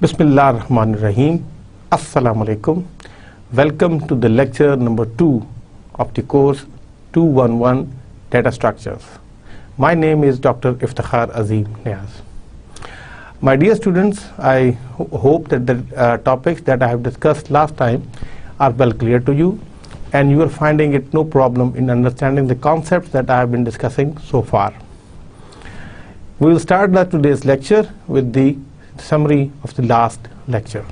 Bismillahirrahmanirrahim. Assalamu alaikum. Welcome to the lecture number 2 of the course 211 Data Structures. My name is Dr. Iftikhar Azim Niaz. My dear students, I hope that the topics that I have discussed last time are well clear to you and you are finding it no problem in understanding the concepts that I have been discussing so far. We will start today's lecture with the summary of the last lecture.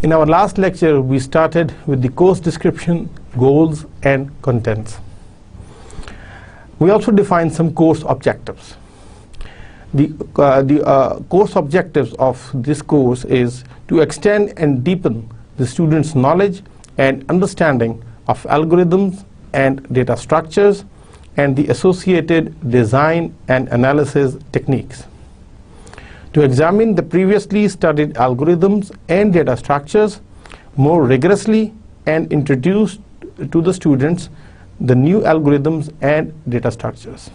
In our last lecture, we started with the course description, goals, and contents. We also defined some course objectives. The course objectives of this course is to extend and deepen the students' knowledge and understanding of algorithms and data structures and the associated design and analysis techniques. To examine the previously studied algorithms and data structures more rigorously and introduce to the students the new algorithms and data structures.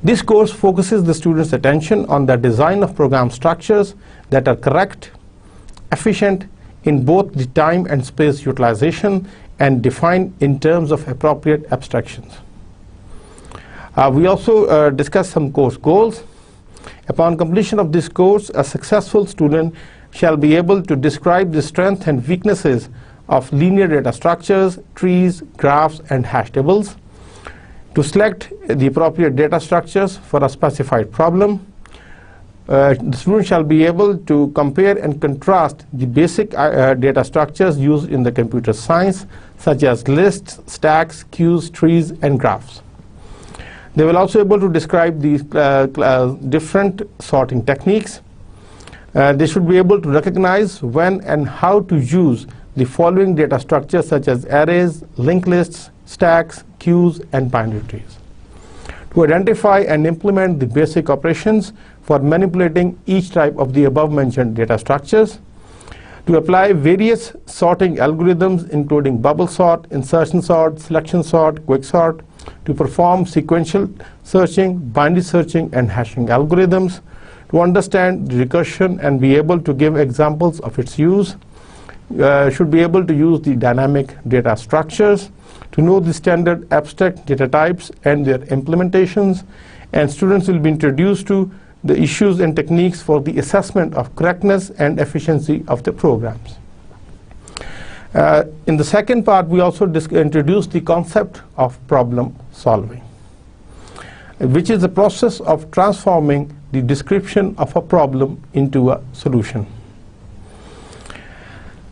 This course focuses the students' attention on the design of program structures that are correct, efficient in both the time and space utilization, and defined in terms of appropriate abstractions. We also discussed some course goals. Upon completion of this course, a successful student shall be able to describe the strengths and weaknesses of linear data structures, trees, graphs, and hash tables, to select the appropriate data structures for a specified problem. The student shall be able to compare and contrast the basic data structures used in the computer science, such as lists, stacks, queues, trees, and graphs. They will also be able to describe these different sorting techniques. They should be able to recognize when and how to use the following data structures such as arrays, linked lists, stacks, queues, and binary trees. To identify and implement the basic operations for manipulating each type of the above-mentioned data structures. To apply various sorting algorithms including bubble sort, insertion sort, selection sort, quick sort, to perform sequential searching, binary searching, and hashing algorithms, to understand recursion and be able to give examples of its use, should be able to use the dynamic data structures, to know the standard abstract data types and their implementations, and students will be introduced to the issues and techniques for the assessment of correctness and efficiency of the programs. In the second part, we also introduced the concept of problem solving, which is the process of transforming the description of a problem into a solution.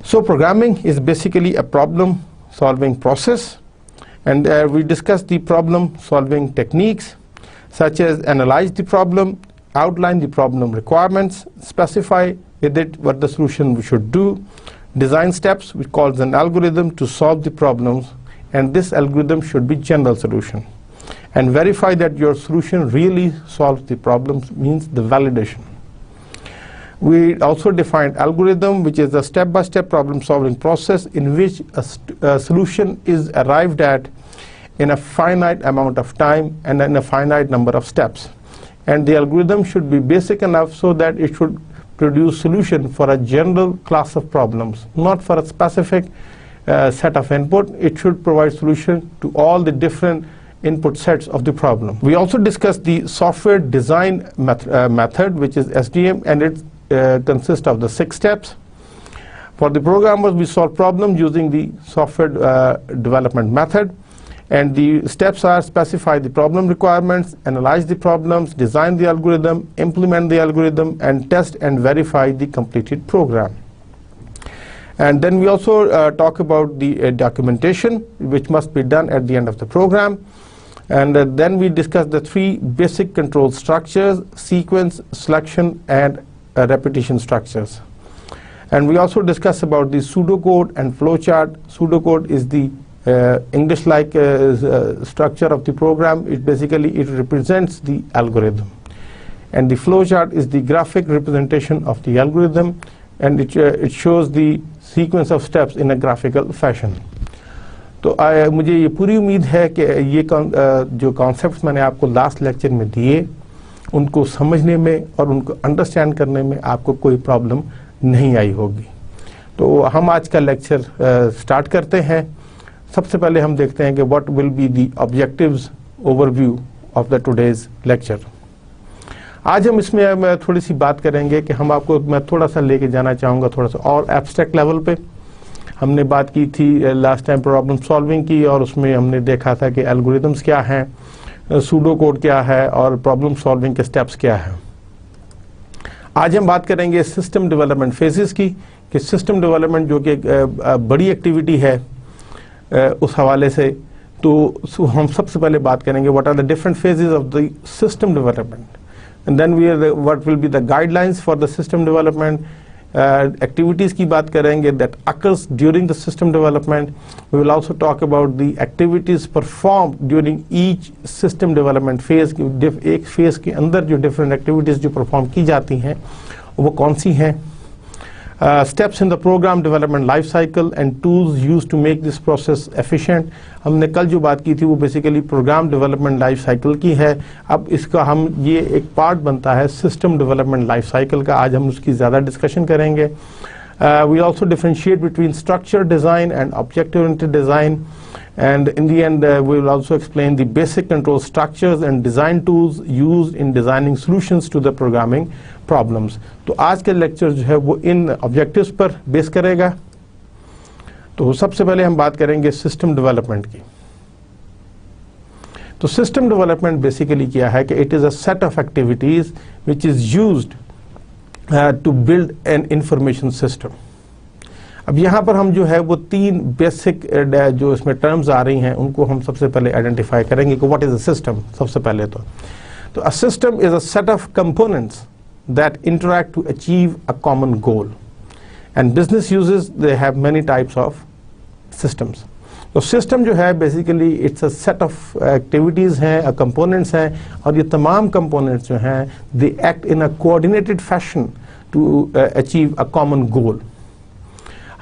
So programming is basically a problem solving process, and we discussed the problem solving techniques such as analyze the problem, outline the problem requirements, specify with it what the solution we should do, design steps which calls an algorithm to solve the problems, and this algorithm should be general solution, and verify that your solution really solves the problems means the validation. We also defined algorithm, which is a step-by-step problem solving process in which a solution is arrived at in a finite amount of time and in a finite number of steps, and the algorithm should be basic enough so that it should produce solution for a general class of problems, not for a specific set of input. It should provide solution to all the different input sets of the problem. We also discussed the software design method, which is SDM, and it consists of the 6 steps. For the programmers, we solve problems using the software development method, and the steps are specify the problem requirements, analyze the problems, design the algorithm, implement the algorithm, and test and verify the completed program. And then we also talk about the documentation, which must be done at the end of the program. And then we discuss the 3 basic control structures: sequence, selection, and repetition structures. And we also discuss about the pseudocode and flowchart. Pseudocode is the English-like structure of the program. It represents the algorithm, and the flowchart is the graphic representation of the algorithm, and it shows the sequence of steps in a graphical fashion. तो मुझे ये पूरी उम्मीद है कि ये जो concepts मैंने आपको लास्ट लेक्चर में दिए उनको समझने में और उनको अंडरस्टैंड करने में आपको कोई प्रॉब्लम नहीं आई होगी। तो हम आज का लेक्चर स्टार्ट करते हैं। सबसे पहले हम देखते हैं कि what will be the objectives overview of the today's lecture. आज हम इसमें थोड़ी सी बात करेंगे कि हम आपको मैं थोड़ा सा लेके जाना चाहूँगा थोड़ा सा और एब्स्ट्रैक्ट लेवल पे। हमने बात की थी लास्ट टाइम प्रॉब्लम सॉल्विंग की, और उसमें हमने देखा था कि एल्गोरिथम्स क्या हैं, सूडो कोड क्या है और प्रॉब्लम सॉल्विंग के स्टेप्स क्या हैं। आज हम बात करेंगे सिस्टम डेवलपमेंट फेजेस की, कि सिस्टम डेवलपमेंट जो कि एक बड़ी एक्टिविटी है उस हवाले से। तो हम सबसे पहले बात करेंगे what are the different phases of the system development, and then what will be the guidelines for the system development. Activities की बात करेंगे that occurs during the system development. We will also talk about the activities perform during each system development phase. एक phase के अंदर जो different activities जो perform की जाती हैं वो कौन सी हैं। Steps in the program development life cycle and tools used to make this process efficient। हमने कल जो बात की थी वो basically program development life cycle की है। अब इसका हम ये एक पार्ट बनता है सिस्टम डेवलपमेंट लाइफ साइकिल का। आज हम उसकी ज़्यादा डिस्कशन करेंगे। We also differentiate between structure design and object oriented design, and in the end we will also explain the basic control structures and design tools used in designing solutions to the programming problems। तो आज के lecture जो है वो इन objectives पर base करेगा। तो सबसे पहले हम बात करेंगे सिस्टम डेवलपमेंट की। तो सिस्टम डेवलपमेंट बेसिकली क्या है कि it is a set of activities which is used to build an information system. अब यहाँ पर हम जो है वो तीन बेसिक जो इसमें टर्म्स आ रही हैं उनको हम सबसे पहले आइडेंटिफाई करेंगे कि व्हाट इज अ सिस्टम। सबसे पहले तो a system is a set of components that interact to achieve a common goal, and business uses they have many types of systems। तो सिस्टम जो है basically it's a set of activities हैं, components हैं, और ये तमाम components जो हैं they act in a coordinated fashion to achieve a common goal.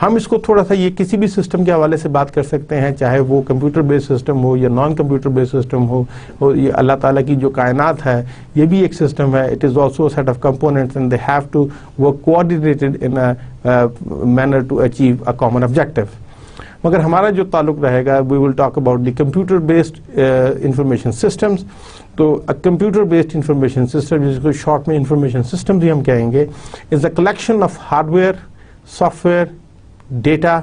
हम इसको थोड़ा सा ये किसी भी सिस्टम के हवाले से बात कर सकते हैं, चाहे वो कंप्यूटर बेस्ड सिस्टम हो या नॉन कंप्यूटर बेस्ड सिस्टम हो ये अल्लाह ताला की जो कायनात है ये भी एक सिस्टम है। It is also set of components and they have to work coordinated in a manner to achieve a common objective. मगर हमारा जो ताल्लुक रहेगा we will talk about the computer based information systems. तो a computer based information system, जिसको short में information system भी हम कहेंगे, is a collection of hardware, software, data,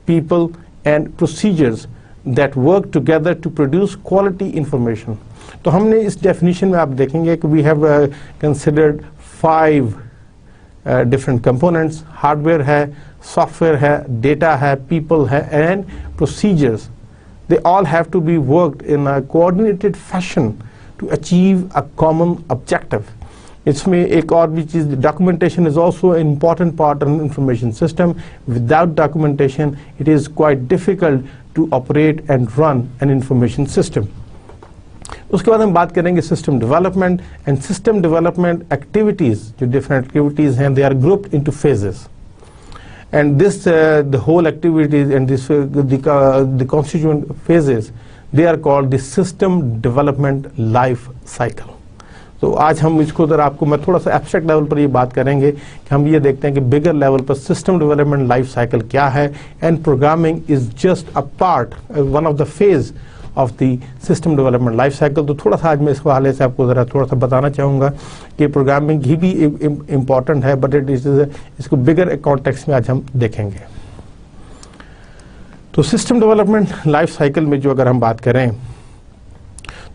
people and procedures that work together to produce quality information। तो हमने इस definition में आप देखेंगे कि we have considered 5 different components। hardware है, software है, data है, people है and procedures। they all have to be worked in a coordinated fashion to achieve a common objective। इसमें एक और भी चीज, documentation is also an important part of information system. Without documentation it is quite difficult to operate and run an information system. उसके बाद हम बात करेंगे system development. And system development activities जो डिफरेंट एक्टिविटीज हैं they are grouped into phases, and this the whole activities and this the constituent phases they are called the system development life cycle. तो आज हम इसको जरा आपको मैं थोड़ा सा एब्स्ट्रैक्ट लेवल पर ये बात करेंगे कि हम ये देखते हैं कि बिगर लेवल पर सिस्टम डेवलपमेंट लाइफ साइकिल क्या है, and programming is just a part, one of the phase of the system development life cycle. तो थोड़ा सा आज मैं इस हवाले से आपको ज़रा थोड़ा सा बताना चाहूँगा कि प्रोग्रामिंग ही भी इम्पॉर्टेंट है, बट इट इज इसको बिगर कॉन्टेक्स्ट में आज हम देखेंगे। तो सिस्टम डेवलपमेंट लाइफ साइकिल में जो अगर हम बात करें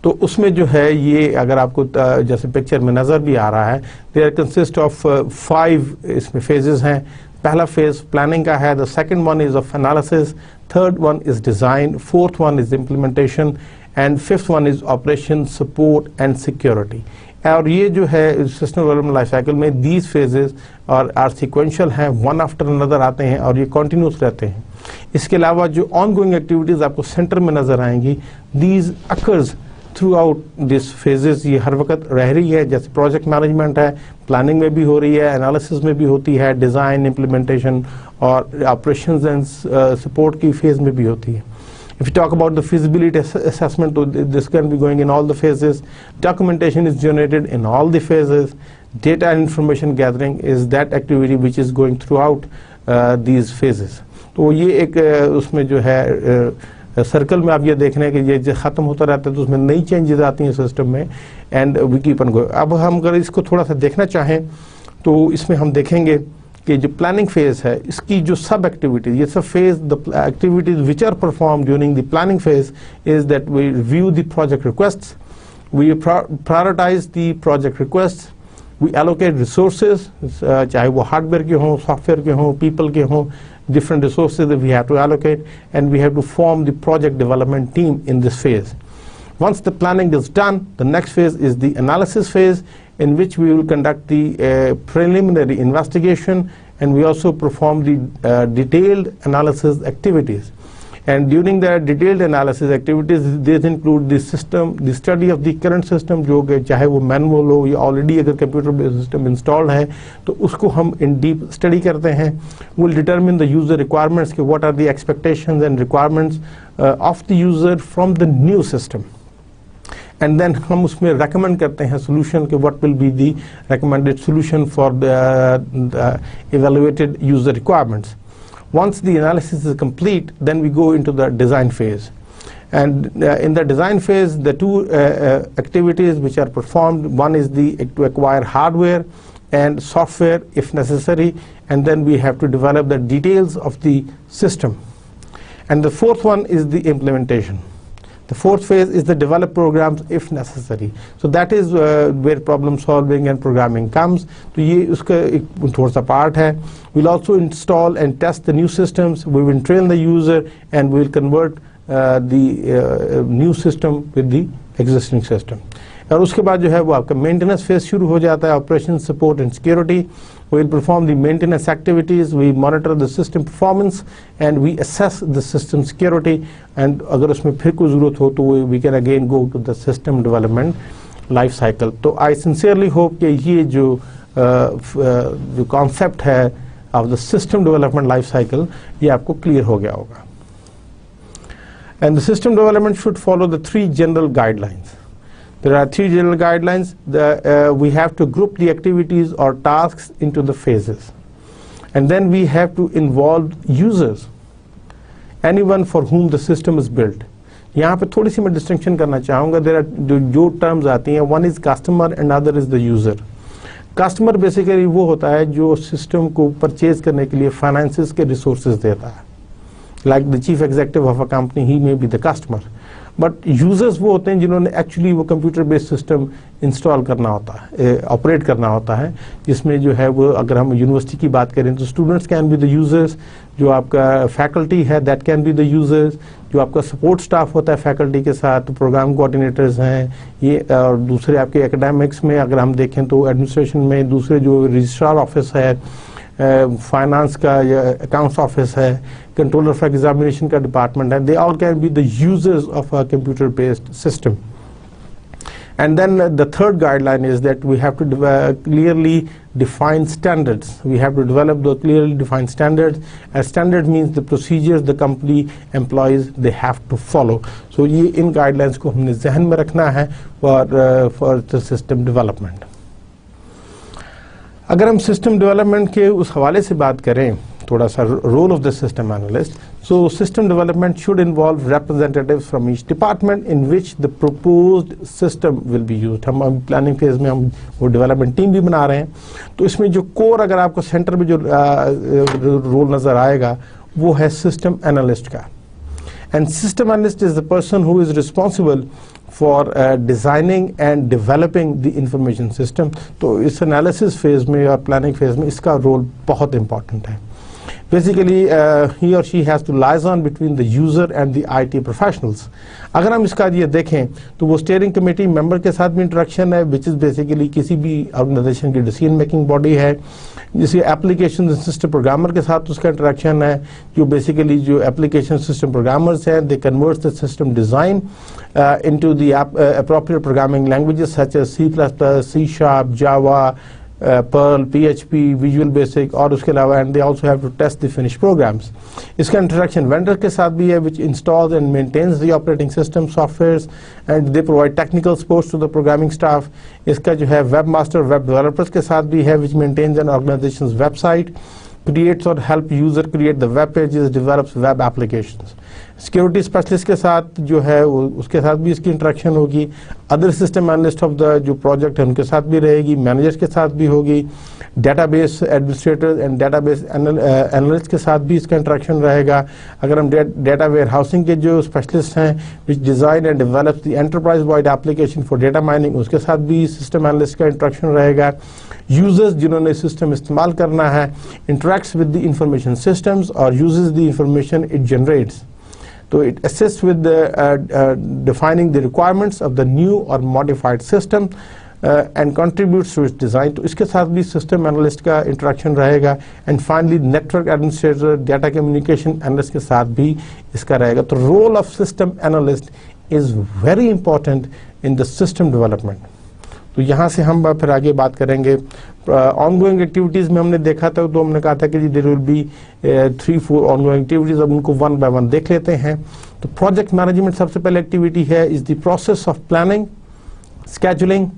तो उसमें जो है ये अगर आपको जैसे पिक्चर में नज़र भी आ रहा है, दे आर कंसिस्ट ऑफ 5 इसमें फेजेस हैं। पहला फेज प्लानिंग का है, the second one is of analysis, third one is design, fourth one is implementation and fifth one is operation, support and security. और ये जो है सिस्टम डेवलपमेंट लाइफ साइकिल में दीज फेजेस और आर सिक्वेंशियल हैं, one after another आते हैं और ये कॉन्टिन्यूस रहते हैं। इसके अलावा जो ऑन गोइंग एक्टिविटीज़ आपको सेंटर में नज़र आएंगी, these occurs through out this phases, ये हर वक्त रह रही है। जैसे प्रोजेक्ट मैनेजमेंट है, प्लानिंग में भी हो रही है, एनालिसिस में भी होती है, डिज़ाइन, इम्प्लीमेंटेशन और ऑपरेशंस एंड सपोर्ट की फेज में भी होती है। If you talk about the feasibility assessment, this can be going in all the phases. Documentation is generated in all the phases. Data and information gathering is that activity which is going throughout these phases. तो ये एक उसमें जो है circle में आप ये देख रहे हैं कि ये ख़त्म होता रहता है तो उसमें नई चेंजेस आती हैं सिस्टम में and we keep on going. अब हम अगर इसको थोड़ा सा देखना चाहें तो इसमें हम देखेंगे कि जो प्लानिंग फेज है इसकी जो सब एक्टिविटीज, ये सब phase the activities which are perform during the planning phase is that we review the project requests, we prioritise the project requests, we allocate resources, चाहे वो हार्डवेयर के हों, सॉफ्टवेयर के हों, पीपल के हों, different resources that we have to allocate, and we have to form the project development team in this phase. Once the planning is done, the next phase is the analysis phase, in which we will conduct the preliminary investigation, and we also perform the detailed analysis activities. And during the detailed analysis activities, these include the system, the study of the current system, जो कि चाहे वो manual हो या already अगर computer based system installed है तो उसको हम in deep study करते हैं. We'll determine the user requirements, कि what are the expectations and requirements of the user from the new system. And then हम उसमें recommend करते हैं solution कि what will be the recommended solution for the evaluated user requirements. Once the analysis is complete, then we go into the design phase. And in the design phase, the two activities which are performed, one is to acquire hardware and software if necessary, and then we have to develop the details of the system. And the fourth one is the implementation. The fourth phase is the develop programs if necessary. So that is where problem solving and programming comes. तो ये उसका एक थोड़ा सा part है. We'll also install and test the new systems. We will train the user and we will convert the new system with the existing system. और उसके बाद जो है वो आपका maintenance phase शुरू हो जाता है. Operations, support and security. We will perform the maintenance activities, we monitor the system performance, and we assess the system security. And अगर उसमें फिर कोई ज़रूरत हो तो we can again go to the system development life cycle. तो I sincerely hope कि ये जो concept है of the system development life cycle ये आपको clear हो गया होगा. And the system development should follow the three general guidelines. There are three general guidelines. We have to group the activities or tasks into the phases. And then we have to involve users, anyone for whom the system is built. यहाँ पे थोड़ी सी मैं distinction करना चाहूँगा. There are जो terms आती हैं, one is customer and other is the user. Customer basically वो होता है जो system को purchase करने के लिए finances के resources देता है. Like the chief executive of a company, he may be the customer. But users वो होते हैं जिन्होंने एक्चुअली वो कंप्यूटर बेस्ड सिस्टम इंस्टॉल करना होता है, ऑपरेट करना होता है, जिसमें जो है वो अगर हम यूनिवर्सिटी की बात करें तो students can be the users, जो आपका फैकल्टी है that can be the users, जो आपका सपोर्ट स्टाफ होता है फैकल्टी के साथ, प्रोग्राम कोऑर्डिनेटर्स हैं ये, और दूसरे आपके एकेडमिक्स में अगर हम देखें तो एडमिनिस्ट्रेशन में दूसरे जो रजिस्ट्रार ऑफिस है, फाइनेंस का या अकाउंट्स ऑफिस है, कंट्रोलर फॉर एग्जामिनेशन का डिपार्टमेंट है, they all can be the users of a computer based system. And then the third guideline is that we have to clearly define standards. We have to develop the clearly defined standards. A standard means the procedures the company employs they have to follow. So ये इन guidelines को हमने ज़हन में रखना है for the system development. अगर हम system development के उस हवाले से बात करें थोड़ा सा role of the system analyst, so system development should involve representatives from each department in which the proposed system will be used. हम अभी प्लानिंग फेज में हम वो डेवलपमेंट टीम भी बना रहे हैं, तो इसमें जो कोर अगर आपको सेंटर में जो रोल नज़र आएगा वो है सिस्टम एनालिस्ट का. And system analyst is the person who is responsible for designing and developing the information system. तो इस analysis phase में और planning phase में इसका role बहुत important है. Basically he or she has to liaison between the user and the IT professionals. अगर हम इसका ये देखें तो वो steering committee member के साथ भी interaction है, which is basically किसी भी organization की decision making body है, जिसके application system programmer के साथ उसका interaction है, जो basically जो application system programmers हैं, they convert the system design into the appropriate programming languages such as C++, C#, Java, Perl, PHP, Visual Basic और उसके अलावा and they also have to test the finished programs. इसका introduction vendor के साथ भी है which installs and maintains the operating system softwares and they provide technical support to the programming staff. इसका जो है webmaster web developers के साथ भी है which maintains an organization's website, creates or help user create the web pages, develops web applications. Security specialist के साथ जो है उसके साथ भी इसकी इंटरेक्शन होगी, other system analyst of the जो प्रोजेक्ट है उनके साथ भी रहेगी, मैनेजर्स के साथ भी होगी, database administrator and database analyst के साथ भी इसका इंटरेक्शन रहेगा. अगर हम डेटा वेयर हाउसिंग के जो स्पेशलिस्ट हैं which design and develop the enterprise wide application for data mining, उसके साथ भी सिस्टम एनालिस्ट का इंटरेक्शन रहेगा. यूजर्स जिन्होंने सिस्टम इस्तेमाल करना है interacts with the information systems और uses the information it generates. So it assists with defining the requirements of the new or modified system and contributes to its design. तो इसके साथ भी system analyst का interaction रहेगा. And finally network administrator, data communication analyst के साथ भी इसका रहेगा. तो role of system analyst is very important in the system development. तो यहाँ से हम फिर आगे बात करेंगे. ऑनगोइंग एक्टिविटीज़ में हमने देखा था, तो हमने कहा था कि there will be 3-4 ongoing activities. अब उनको वन बाय वन देख लेते हैं. तो प्रोजेक्ट मैनेजमेंट सबसे पहले एक्टिविटी है is the process of planning, scheduling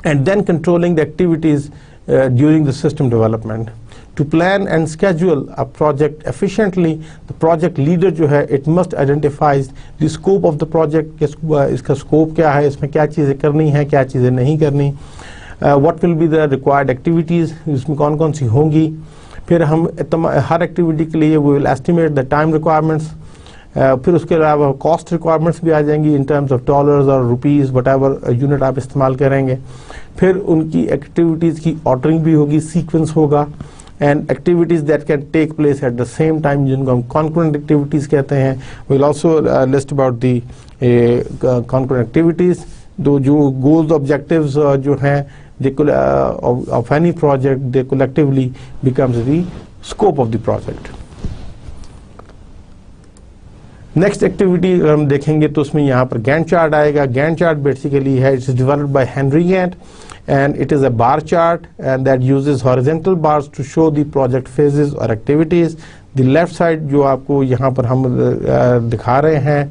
and then controlling the activities during the system development. To plan and schedule a project efficiently, the project leader जो है it must identify the scope of the project. इसका scope क्या है, इसमें क्या चीज़ें करनी है, क्या चीज़ें नहीं करनी. What will be the required activities, इसमें कौन कौन सी होंगी. फिर हम हर एक्टिविटी के लिए we will estimate the time requirements. फिर उसके अलावा कॉस्ट रिक्वायरमेंट्स भी आ जाएंगी इन टर्म्स ऑफ डॉलर्स और रुपीज़ वट एवर यूनिट आप इस्तेमाल करेंगे. फिर उनकी एक्टिविटीज़ की ऑर्डरिंग भी होगी, सीक्वेंस होगा. and activities that can take place at the same time जिनको हम concurrent activities कहते हैं. We'll also list about the concurrent activities. जो goals objectives जो हैं they of any project they collectively becomes the scope of the project. Next activity अगर हम देखेंगे तो उसमें यहाँ पर गैंट चार्ट आएगा. गैंट चार्ट बेसिकली है it's developed by Henry Gantt and it is a bar chart and that uses horizontal bars to show the project phases or activities. The left side जो आपको यहाँ पर हम दिखा रहे हैं,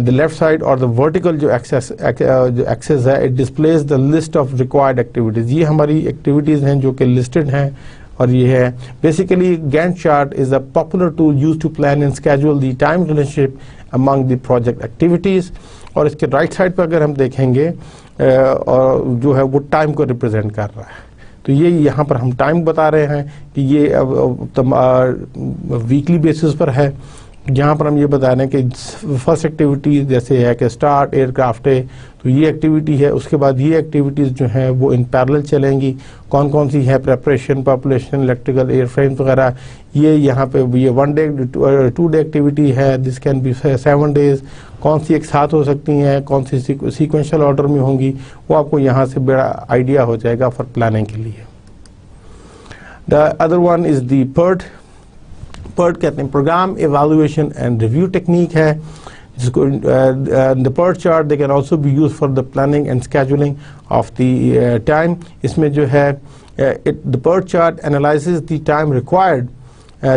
the left side or the vertical जो axis है it displays the list of required activities. ये हमारी activities हैं जो कि listed हैं और ये है basically Gantt chart is a popular tool used to plan and schedule the time relationship among the project activities. और इसके राइट साइड पर अगर हम देखेंगे और जो है वो टाइम को रिप्रेजेंट कर रहा है. तो ये यहाँ पर हम टाइम बता रहे हैं कि ये वीकली बेसिस पर है. यहाँ पर हम ये बता रहे हैं कि फर्स्ट एक्टिविटी जैसे है कि स्टार्ट एयरक्राफ्ट है, तो ये एक्टिविटी है. उसके बाद ये एक्टिविटीज़ जो हैं वो इन पैरेलल चलेंगी. कौन कौन सी है, प्रेपरेशन, पॉपुलेशन, इलेक्ट्रिकल, एयरफ्रेम वगैरह. ये यहाँ पे ये 1 डे 2 डे एक्टिविटी है. This can be 7 days. कौन सी एक साथ हो सकती हैं, कौन सी सीक्वेंशियल ऑर्डर में होंगी, वो आपको यहाँ से बड़ा आइडिया हो जाएगा फॉर प्लानिंग के लिए. The other one is the PERT. PERT कहते हैं program evaluation and review technique है. जिसको the PERT chart they can also be use for the planning and scheduling of the time. इसमें जो है the PERT chart analyses the time required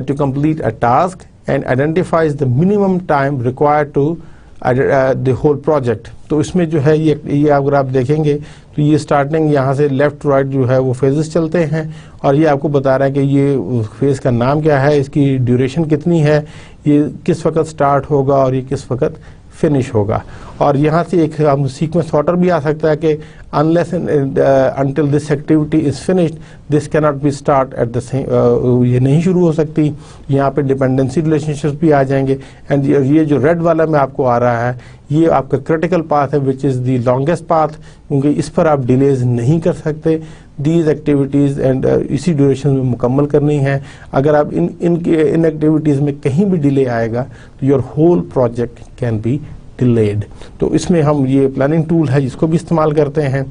to complete a task and identifies the minimum time required to the whole project. तो इसमें जो है ये अगर आप देखेंगे तो ये स्टार्टिंग यहाँ से लेफ्ट टू राइट जो है वो फेजेस चलते हैं और ये आपको बता रहा है कि ये फेज़ का नाम क्या है, इसकी ड्यूरेशन कितनी है, ये किस वक्त स्टार्ट होगा और ये किस वक्त फिनिश होगा. और यहाँ से एक हम सीक्वेंस ऑर्डर भी आ सकता है कि unless until this activity is finished this can not B start at the same. ये नहीं शुरू हो सकती. यहाँ पे डिपेंडेंसी रिलेशनशिप्स भी आ जाएंगे. एंड ये जो रेड वाला में आपको आ रहा है ये आपका क्रिटिकल पाथ है विच इज़ द लॉन्गेस्ट पाथ, क्योंकि इस पर आप डिलेज नहीं कर सकते. दीज एक्टिविटीज़ एंड इसी ड्यूरेशन में मुकम्मल करनी है. अगर आप इन एक्टिविटीज़ में कहीं भी डिले आएगा तो your whole project can be delayed. तो इसमें हम ये प्लानिंग टूल है जिसको भी इस्तेमाल करते हैं.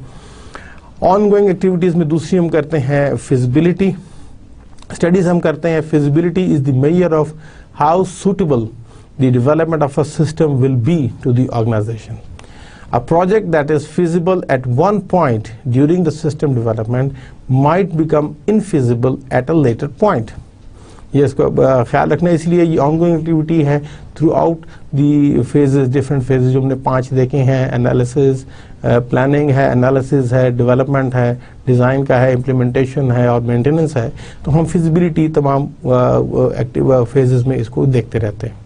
ऑनगोइंग एक्टिविटीज़ में दूसरी हम करते हैं फिजिबिलिटी स्टडीज़. हम करते हैं feasibility is the measure of how suitable the development of a system will be to the organization. A project that is feasible at one point during the system development might become infeasible at a later point. ये इसको ख्याल रखना, इसलिए ये ongoing activity है through out the phases, different phases जो हमने 5 देखे हैं, एनालिसिस, प्लानिंग है, एनालिसिस है, डेवलपमेंट है, डिज़ाइन का है, इम्प्लीमेंटेशन है और मेंटेनेंस है। तो हम फिजिबिलिटी तमाम एक्टिव फेजेस में इसको देखते रहते हैं।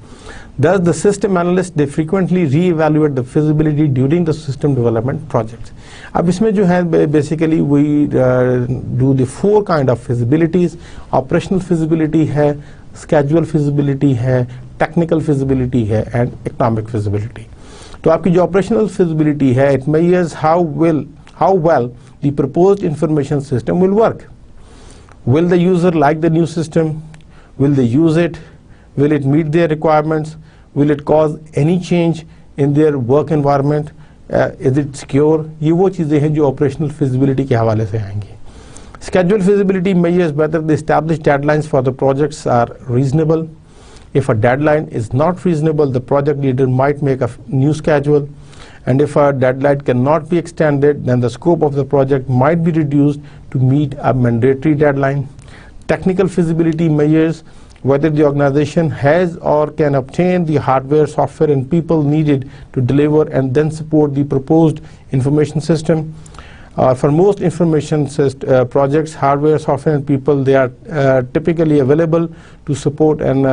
Thus, the system analysts, they frequently re-evaluate the feasibility during the system development projects. अब इसमें जो है basically we do the 4 kind of feasibilities. Operational feasibility है, schedule feasibility है, technical feasibility है and economic feasibility. तो आपकी जो operational feasibility है, it measures how well the proposed information system will work. Will the user like the new system? Will they use it? Will it meet their requirements? Will it cause any change in their work environment? Is it secure? ये वो चीज़ें हैं जो operational feasibility के हवाले से आएंगी। Schedule feasibility measures whether the established deadlines for the projects are reasonable. If a deadline is not reasonable, the project leader might make a new schedule. And if a deadline cannot be extended, then the scope of the project might be reduced to meet a mandatory deadline. Technical feasibility measures whether the organization has or can obtain the hardware, software and people needed to deliver and then support the proposed information system. For most information projects, hardware, software and people, they are typically available to support an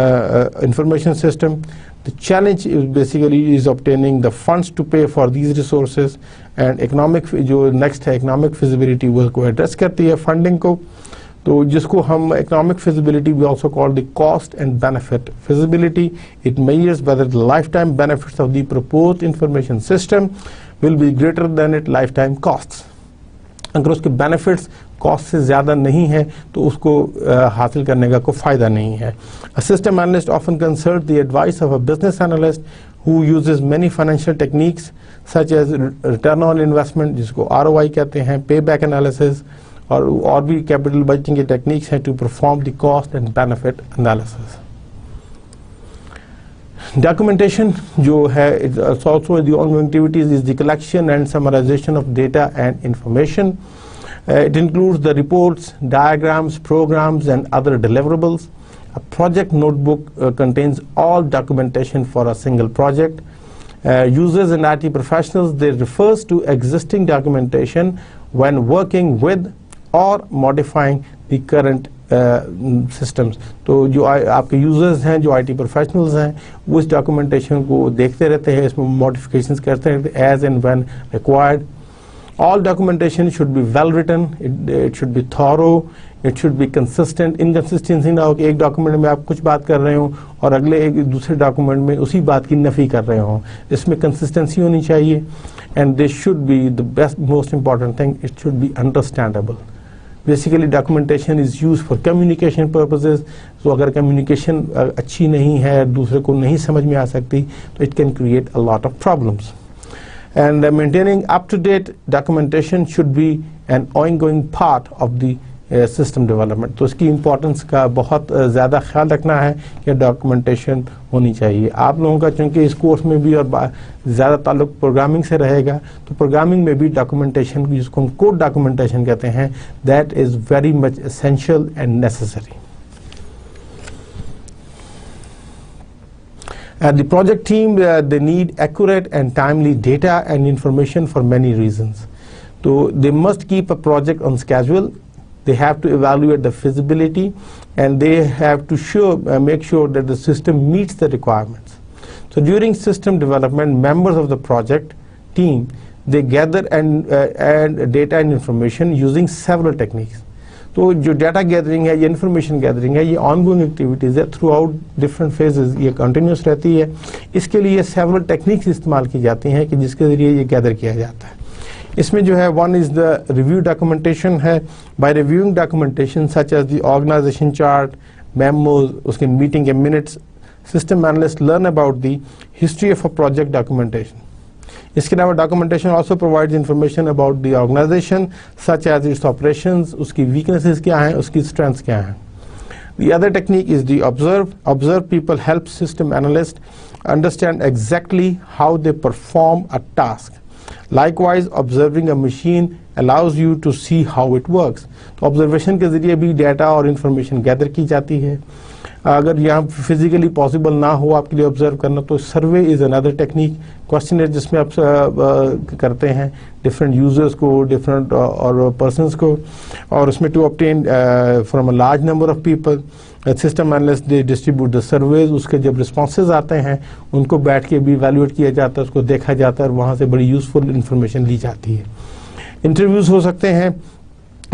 information system. The challenge is basically obtaining the funds to pay for these resources, and economic जो next है economic feasibility वो को address करती है funding को। तो जिसको हम economic feasibility we also call the cost and benefit feasibility. It measures whether the lifetime benefits of the proposed information system will be greater than its lifetime costs. अगर उसके benefits cost से ज़्यादा नहीं है तो उसको हासिल करने का कोई फ़ायदा नहीं है। A system analyst often consults the advice of a business analyst who uses many financial techniques such as return on investment, जिसको ROI कहते हैं, payback analysis, और भी कैपिटल बजटिंग के टेक्निक्स हैं to perform the cost and benefit analysis. Documentation जो है also the ongoing activities is the collection and summarisation of data and information. It includes the reports, diagrams, programs and other deliverables. A project notebook contains all documentation for a single project. Users and IT professionals, they refers to existing documentation when working with or modifying the current systems. तो जो आपके users हैं, जो IT professionals हैं, वो इस documentation को देखते रहते हैं, इसमें मॉडिफिकेशंस करते रहते हैं as and when required. All documentation should be well written, it should be thorough, it should be consistent. Inconsistency ना हो कि एक डॉक्यूमेंट में आप कुछ बात कर रहे हो और अगले एक दूसरे डॉक्यूमेंट में उसी बात की नफी कर रहे हो. इसमें कंसिस्टेंसी होनी चाहिए. And this should be the most important thing, it should be understandable. Basically documentation is used for communication purposes. So अगर communication अच्छी नहीं है, दूसरे को नहीं समझ में आ सकती, तो it can create a lot of problems. And maintaining up-to-date documentation should be an ongoing part of the system development. तो इसकी इम्पोर्टेंस का बहुत ज़्यादा ख्याल रखना है कि डॉक्यूमेंटेशन होनी चाहिए. आप लोगों का चूँकि इस कोर्स में भी और ज़्यादा ताल्लुक प्रोग्रामिंग से रहेगा, तो प्रोग्रामिंग में भी डॉक्यूमेंटेशन जिसको हम कोड डॉक्यूमेंटेशन कहते हैं, that is very much essential and necessary. The project team, they need accurate and timely data and information for many reasons. So they must keep a project on schedule. They have to evaluate the feasibility, and they have to make sure that the system meets the requirements. So during system development, members of the project team, they gather and data and information using several techniques. तो जो data gathering है, ये information gathering है, ये ongoing activities है, through out different phases ये continuous रहती है. इसके लिए सेवरल टेक्निक्स इस्तेमाल की जाती हैं कि जिसके ज़रिए ये गैदर किया जाता है. इसमें जो है one is the review documentation है. By reviewing documentation such as the organisation chart, memos, उसके मीटिंग के minutes, system analyst learn about the history of a project documentation. इसके अलावा documentation also provides information about the organisation such as its operations, उसकी weaknesses क्या हैं, उसकी strengths क्या हैं. The other technique is the observe people help system analyst understand exactly how they perform a task. Likewise, observing a machine allows you to see how it works. तो observation के जरिए भी data और information gather की जाती है. अगर यहाँ फिजिकली पॉसिबल ना हो आपके लिए ऑब्जर्व करना, तो survey is another technique. Questionnaire जिसमें आप करते हैं डिफरेंट यूजर्स को, डिफरेंट और पर्सनस को, और उसमें to obtain from a large number of people. System analyst they distribute the surveys. उसके जब रिस्पॉन्सेज आते हैं उनको बैठ के भी इवैल्यूएट किया जाता है, उसको देखा जाता है और वहाँ से बड़ी यूजफुल इंफॉर्मेशन ली जाती है. इंटरव्यूज़ हो सकते हैं.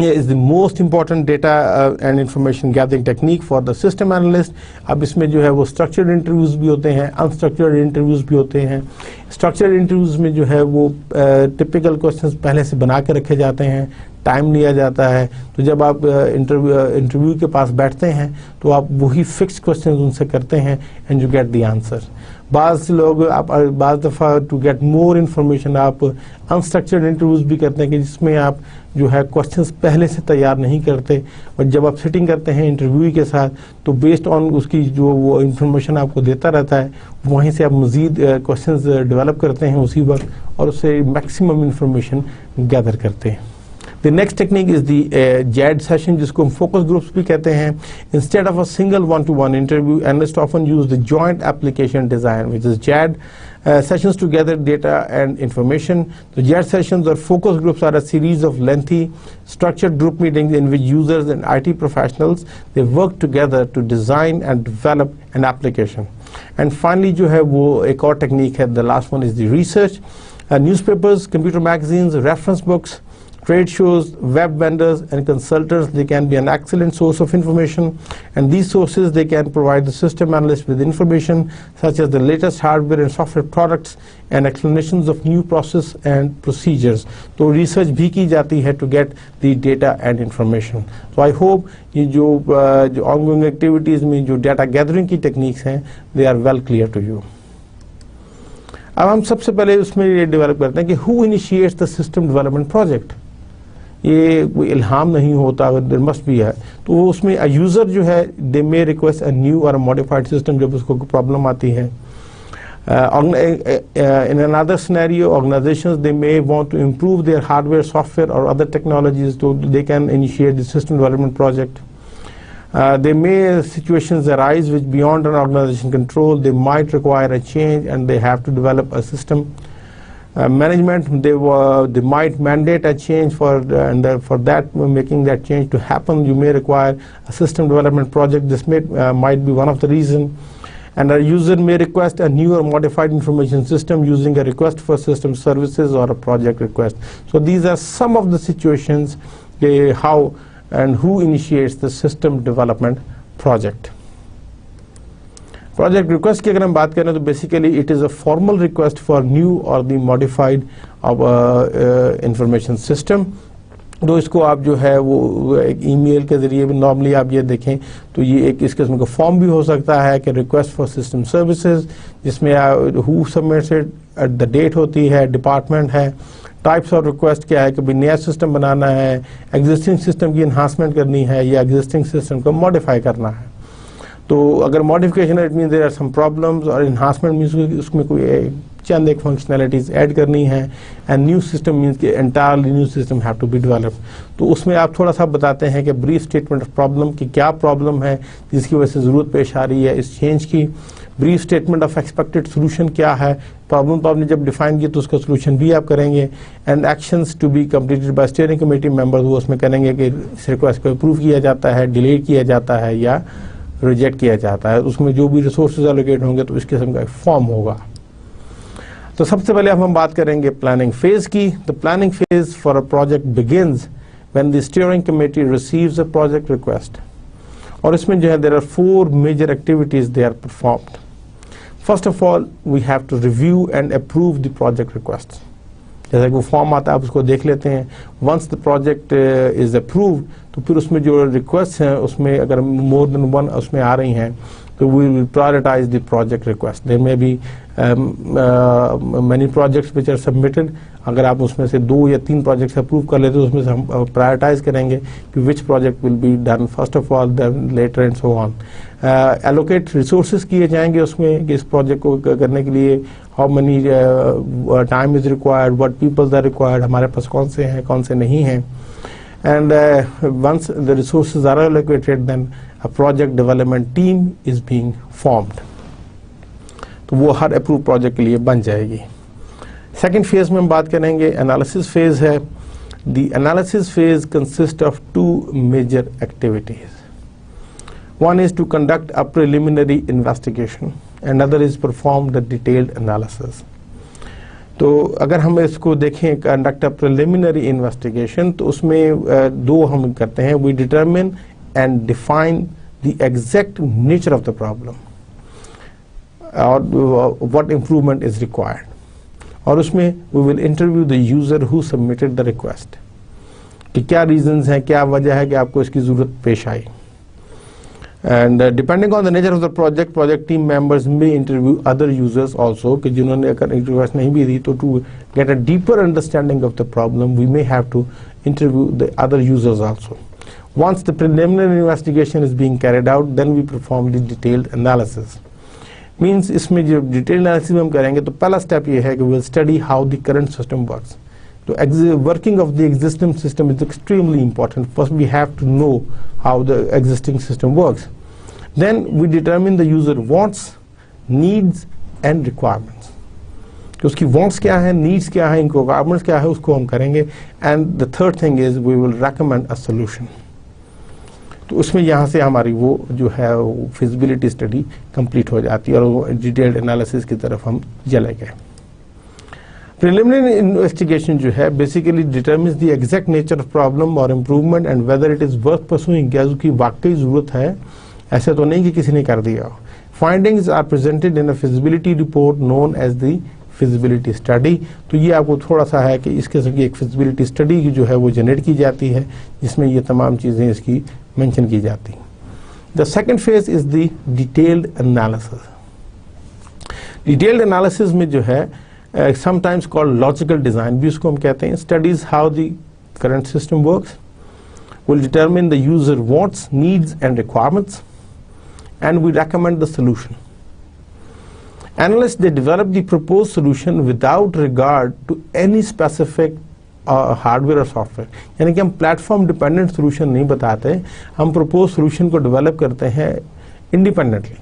is the most important data and information gathering technique for the system analyst. अब इसमें जो है वो structured interviews भी होते हैं, unstructured interviews भी होते हैं. Structured interviews में जो है वो typical questions पहले से बना के रखे जाते हैं, टाइम लिया जाता है. तो जब आप इंटरव्यू के पास बैठते हैं तो आप वही फिक्स्ड क्वेश्चन उनसे करते हैं and you get the answer. बाज़ लोग आप बाज़ दफ़ा टू गेट मोर इन्फॉर्मेशन आप अनस्ट्रक्चर्ड इंटरव्यूज़ भी करते हैं कि जिसमें आप जो है क्वेश्चंस पहले से तैयार नहीं करते, और जब आप सिटिंग करते हैं इंटरव्यू के साथ तो बेस्ड ऑन उसकी जो वो इन्फॉर्मेशन आपको देता रहता है वहीं से आप मज़ीद क्वेश्चंस डेवलप करते हैं उसी वक्त और उससे मैक्सिमम इन्फॉर्मेशन गैदर करते हैं. The next technique is the JAD session, जिसको हम focus groups भी कहते हैं. Instead of a single one-to-one interview, analysts often use the joint application design, which is JAD sessions to gather data and information. The JAD sessions or focus groups are a series of lengthy, structured group meetings in which users and IT professionals they work together to design and develop an application. And finally, जो है वो एक और technique है. The last one is the research. Newspapers, computer magazines, reference books, trade shows, web vendors and consultants, they can be an excellent source of information, and these sources they can provide the system analyst with information such as the latest hardware and software products and explanations of new process and procedures. तो research भी की जाती है to get the data and information. So I hope ये जो ongoing activities में जो data gathering की techniques हैं they are well clear to you. अब हम सबसे पहले उसमें ये डेवलप करते हैं कि who initiates the system development project. ये कोई इल्हाम नहीं होता, अगर देयर मस्ट बी है तो उसमें यूज़र जो है they may request a new और मॉडिफाइड सिस्टम जब उसको प्रॉब्लम आती है. In another scenario organisations they may want to improve their hardware, software और अदर टेक्नोलॉजीज, तो they can initiate the system development project. There may situations arise which beyond an organization control, they might require a change and they have to develop a system. Management, they might mandate a change for that making that change to happen you may require a system development project. This might be one of the reason. And a user may request a new or modified information system using a request for system services or a project request. So these are some of the situations how and who initiates the system development project. Project request की अगर हम बात करें तो basically it is a formal request for new or the modified of information system. तो इसको आप जो है वो एक ईमेल के ज़रिए भी नॉर्मली आप ये देखें तो ये एक इस किस्म का फॉर्म भी हो सकता है कि रिक्वेस्ट फॉर सिस्टम सर्विसेज, जिसमें who submits it, the date होती है, डिपार्टमेंट है, टाइप्स ऑफ रिक्वेस्ट क्या है कि भाई नया सिस्टम बनाना है, एग्जिस्टिंग सिस्टम की इन्हांसमेंट करनी है या एग्जिस्टिंग सिस्टम को मॉडिफाई करना है. तो अगर modification it mean there are some problems और इन्हांसमेंट मीन्स उसमें कोई चंद एक फंक्शनैलिटीज़ ऐड करनी है, एंड न्यू सिस्टम मीन्स कि entirely new system have to be developed. तो उसमें आप थोड़ा सा बताते हैं कि ब्रीफ स्टेटमेंट ऑफ प्रॉब्लम की क्या प्रॉब्लम है जिसकी वजह से ज़रूरत पेश आ रही है इस चेंज की, brief statement of expected solution क्या है, प्रॉब्लम तो आपने जब डिफाइन की तो उसका सोल्यूशन भी आप करेंगे, and actions to be completed by steering committee members, वो उसमें करेंगे कि इस रिक्वेस्ट को अप्रूव किया जाता है, डिलीट किया जाता है या रिजेक्ट किया जाता है. उसमें जो भी रिसोर्सेज एलोकेट होंगे तो इस किस्म का एक फॉर्म होगा. तो सबसे पहले हम बात करेंगे प्लानिंग फेज की. The planning phase for a project begins when the steering committee receives a project request. और इसमें जो है there are 4 major activities they are performed. First of all we have to review and approve the project request. जैसा कि वो form आता है आप उसको देख लेते हैं. Once the project is approved तो फिर उसमें जो रिक्वेस्ट हैं उसमें अगर मोर देन वन उसमें आ रही हैं तो we will prioritise the project request. There may be many projects which are submitted, अगर आप उसमें से 2 या 3 प्रोजेक्ट्स अप्रूव कर लेते तो उसमें से हम प्रायोरिटाइज करेंगे कि which project will be done first of all, then later and so on. Allocate resources किए जाएंगे उसमें कि इस प्रोजेक्ट को करने के लिए how money time is required, what peoples are required, हमारे पास कौन से हैं कौन से नहीं हैं। And once the resources are allocated then a project development team is being formed, तो वो हर अप्रूव प्रोजेक्ट के लिए बन जाएगी। सेकेंड फेज में हम बात करेंगे एनालिसिस फेज है। The analysis phase consist of 2 major activities. One is to conduct a preliminary investigation, another is perform the detailed analysis. तो अगर हम इसको देखें conduct a preliminary investigation, तो उसमें 2 हम करते हैं, we determine and define the exact nature of the problem or what improvement is required. और उसमें we will interview the user who submitted the request, कि क्या reasons हैं, क्या वजह है कि आपको इसकी ज़रूरत पेश आई। And depending on the nature of the project team members may interview other users also, कि जिन्होंने अगर request नहीं भी दी तो to get a deeper understanding of the problem we may have to interview the other users also. Once the preliminary investigation is being carried out, then we perform the detailed analysis. Means इसमें जो detailed analysis हम करेंगे तो पहला step ये है कि we'll study how the current system works. The working of the existing system is extremely important. First we have to know how the existing system works. Then we determine the user wants, needs and requirements. कि उसकी wants क्या है, needs क्या है, requirements क्या है, उसको हम करेंगे। And the third thing is we will recommend a solution. तो उसमें यहाँ से हमारी वो जो है feasibility study complete हो जाती है और वो detailed analysis की तरफ हम चले गए। Preliminary investigation जो है basically determines the exact nature of problem or improvement and whether it is worth pursuing, क्या उसकी वाकई ज़रूरत है, ऐसे तो नहीं कि किसी ने कर दिया। Findings are presented in a feasibility report known as the feasibility study। तो ये आपको थोड़ा सा है कि इस किस्म की एक feasibility study की जो है वो जनरेट की जाती है जिसमें ये तमाम चीज़ें इसकी मेंशन की जाती हैं। The second phase is the detailed analysis। Detailed analysis में जो है sometimes called logical design भी उसको हम कहते हैं, studies how the current system works, will determine the user wants, needs and requirements, and we recommend the solution. Analysts, they develop the proposed solution without regard to any specific hardware और software, यानी कि हम platform dependent solution नहीं बताते, हम propose solution को develop करते हैं independently.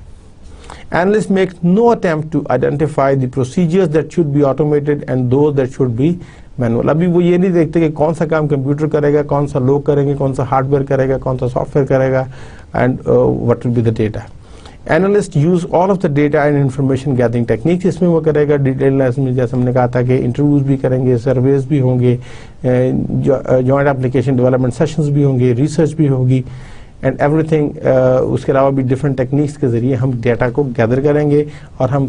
Analysts make no attempt to identify the procedures that should be automated and those that should be manual। अभी वो ये नहीं देखते कि कौन सा काम कंप्यूटर करेगा, कौन सा लोग करेंगे, कौन सा हार्डवेयर करेगा, कौन सा सॉफ्टवेयर करेगा, and what will be the data। Analysts use all of the data and information gathering techniques। इसमें वो करेगा डिटेल एनालिसिस में, जैसे हमने कहा था कि इंटरव्यूज भी करेंगे, सर्वेज भी होंगे, जॉइंट एप्लीकेशन डेवलपमेंट सेशंस भी होंगे, रिसर्च भी होगी एंड एवरीथिंग। उसके अलावा भी डिफरेंट टेक्निक्स के ज़रिए हम डेटा को गैदर करेंगे और हम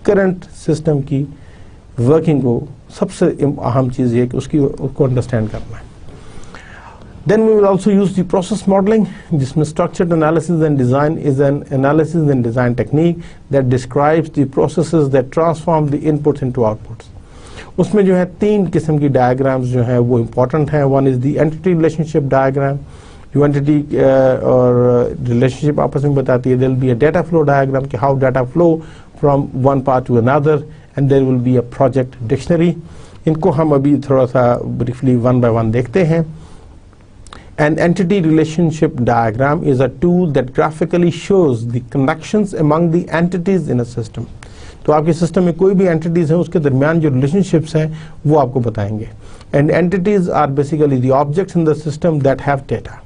करंट सिस्टम की वर्किंग को, सबसे अहम चीज़ ये कि उसको अंडरस्टैंड करना है। Then we will also use the process modeling, जिसमें structured analysis and design is an analysis and design technique that describes the processes that transform the inputs into outputs। उसमें जो है 3 किस्म की डायग्राम्स जो है वो important है। One is the entity relationship diagram, जो entity और relationship आपस में बताती है। There will be a data flow diagram कि how data flow from one part to another, and there will be a project dictionary। इनको हम अभी थोड़ा सा briefly one by one देखते हैं। An entity relationship diagram is a tool that graphically shows the connections among the entities in a system। तो आपके system में कोई भी entities हैं उसके दरमियान जो relationships हैं वो आपको बताएंगे। And entities are basically the objects in the system that have data।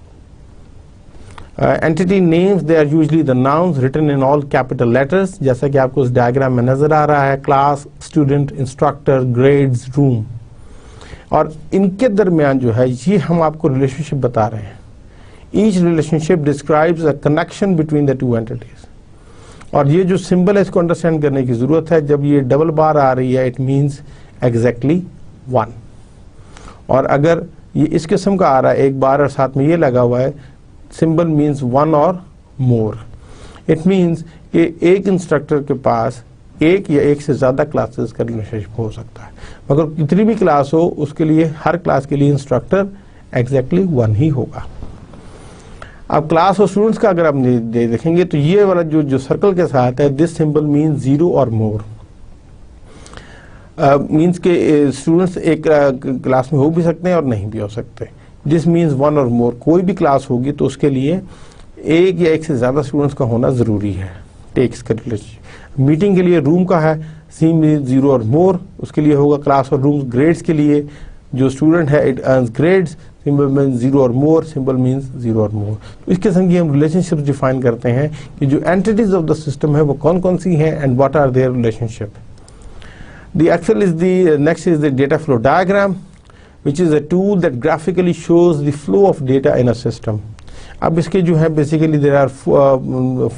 Entity names, they are usually the nouns written in all capital letters, जैसा कि आपको उस डायग्राम में नजर आ रहा है, class, student, instructor, grades, room। और इनके दरमियान जो है ये हम आपको रिलेशनशिप बता रहे हैं। Each relationship describes a connection between the 2 entities. और ये जो सिंबल है इसको अंडरस्टैंड करने की ज़रूरत है। जब ये डबल बार आ रही है इट मीन्स एग्जैक्टली 1, और अगर ये इस किस्म का आ रहा है एक बार और साथ में ये लगा हुआ है, सिंबल मीन्स 1 और मोर। इट मीन्स कि एक इंस्ट्रक्टर के पास एक या एक से ज़्यादा क्लासेस का रिलेशनशिप हो सकता है, मगर कितनी भी क्लास हो उसके लिए हर क्लास के लिए इंस्ट्रक्टर एग्जैक्टली वन ही होगा। अब क्लास और स्टूडेंट्स का अगर आप देखेंगे तो ये वाला जो सर्कल के साथ है, दिस सिंबल मीन्स 0 और मोर, मीन्स के स्टूडेंट्स एक क्लास में हो भी सकते हैं और नहीं भी हो सकते। दिस मीन्स 1 और मोर, कोई भी क्लास होगी तो उसके लिए एक या एक से ज़्यादा स्टूडेंट्स का होना ज़रूरी है। टेक्स का रिलेशन मीटिंग के लिए रूम का है, सी मीन्स 0 और मोर, उसके लिए होगा क्लास और रूम। ग्रेड्स के लिए जो स्टूडेंट है it earns grades, symbol means 0 और मोर, सिंबल मीन्स 0 और मोर। तो इस किस्म की हम रिलेशनशिप डिफाइन करते हैं कि जो एंटिटीज ऑफ द सिस्टम है वो कौन कौन सी हैं and what are their relationship. The Excel is next is the data flow diagram, which is a tool that graphically shows the flow of data in a system. अब इसके जो है basically there are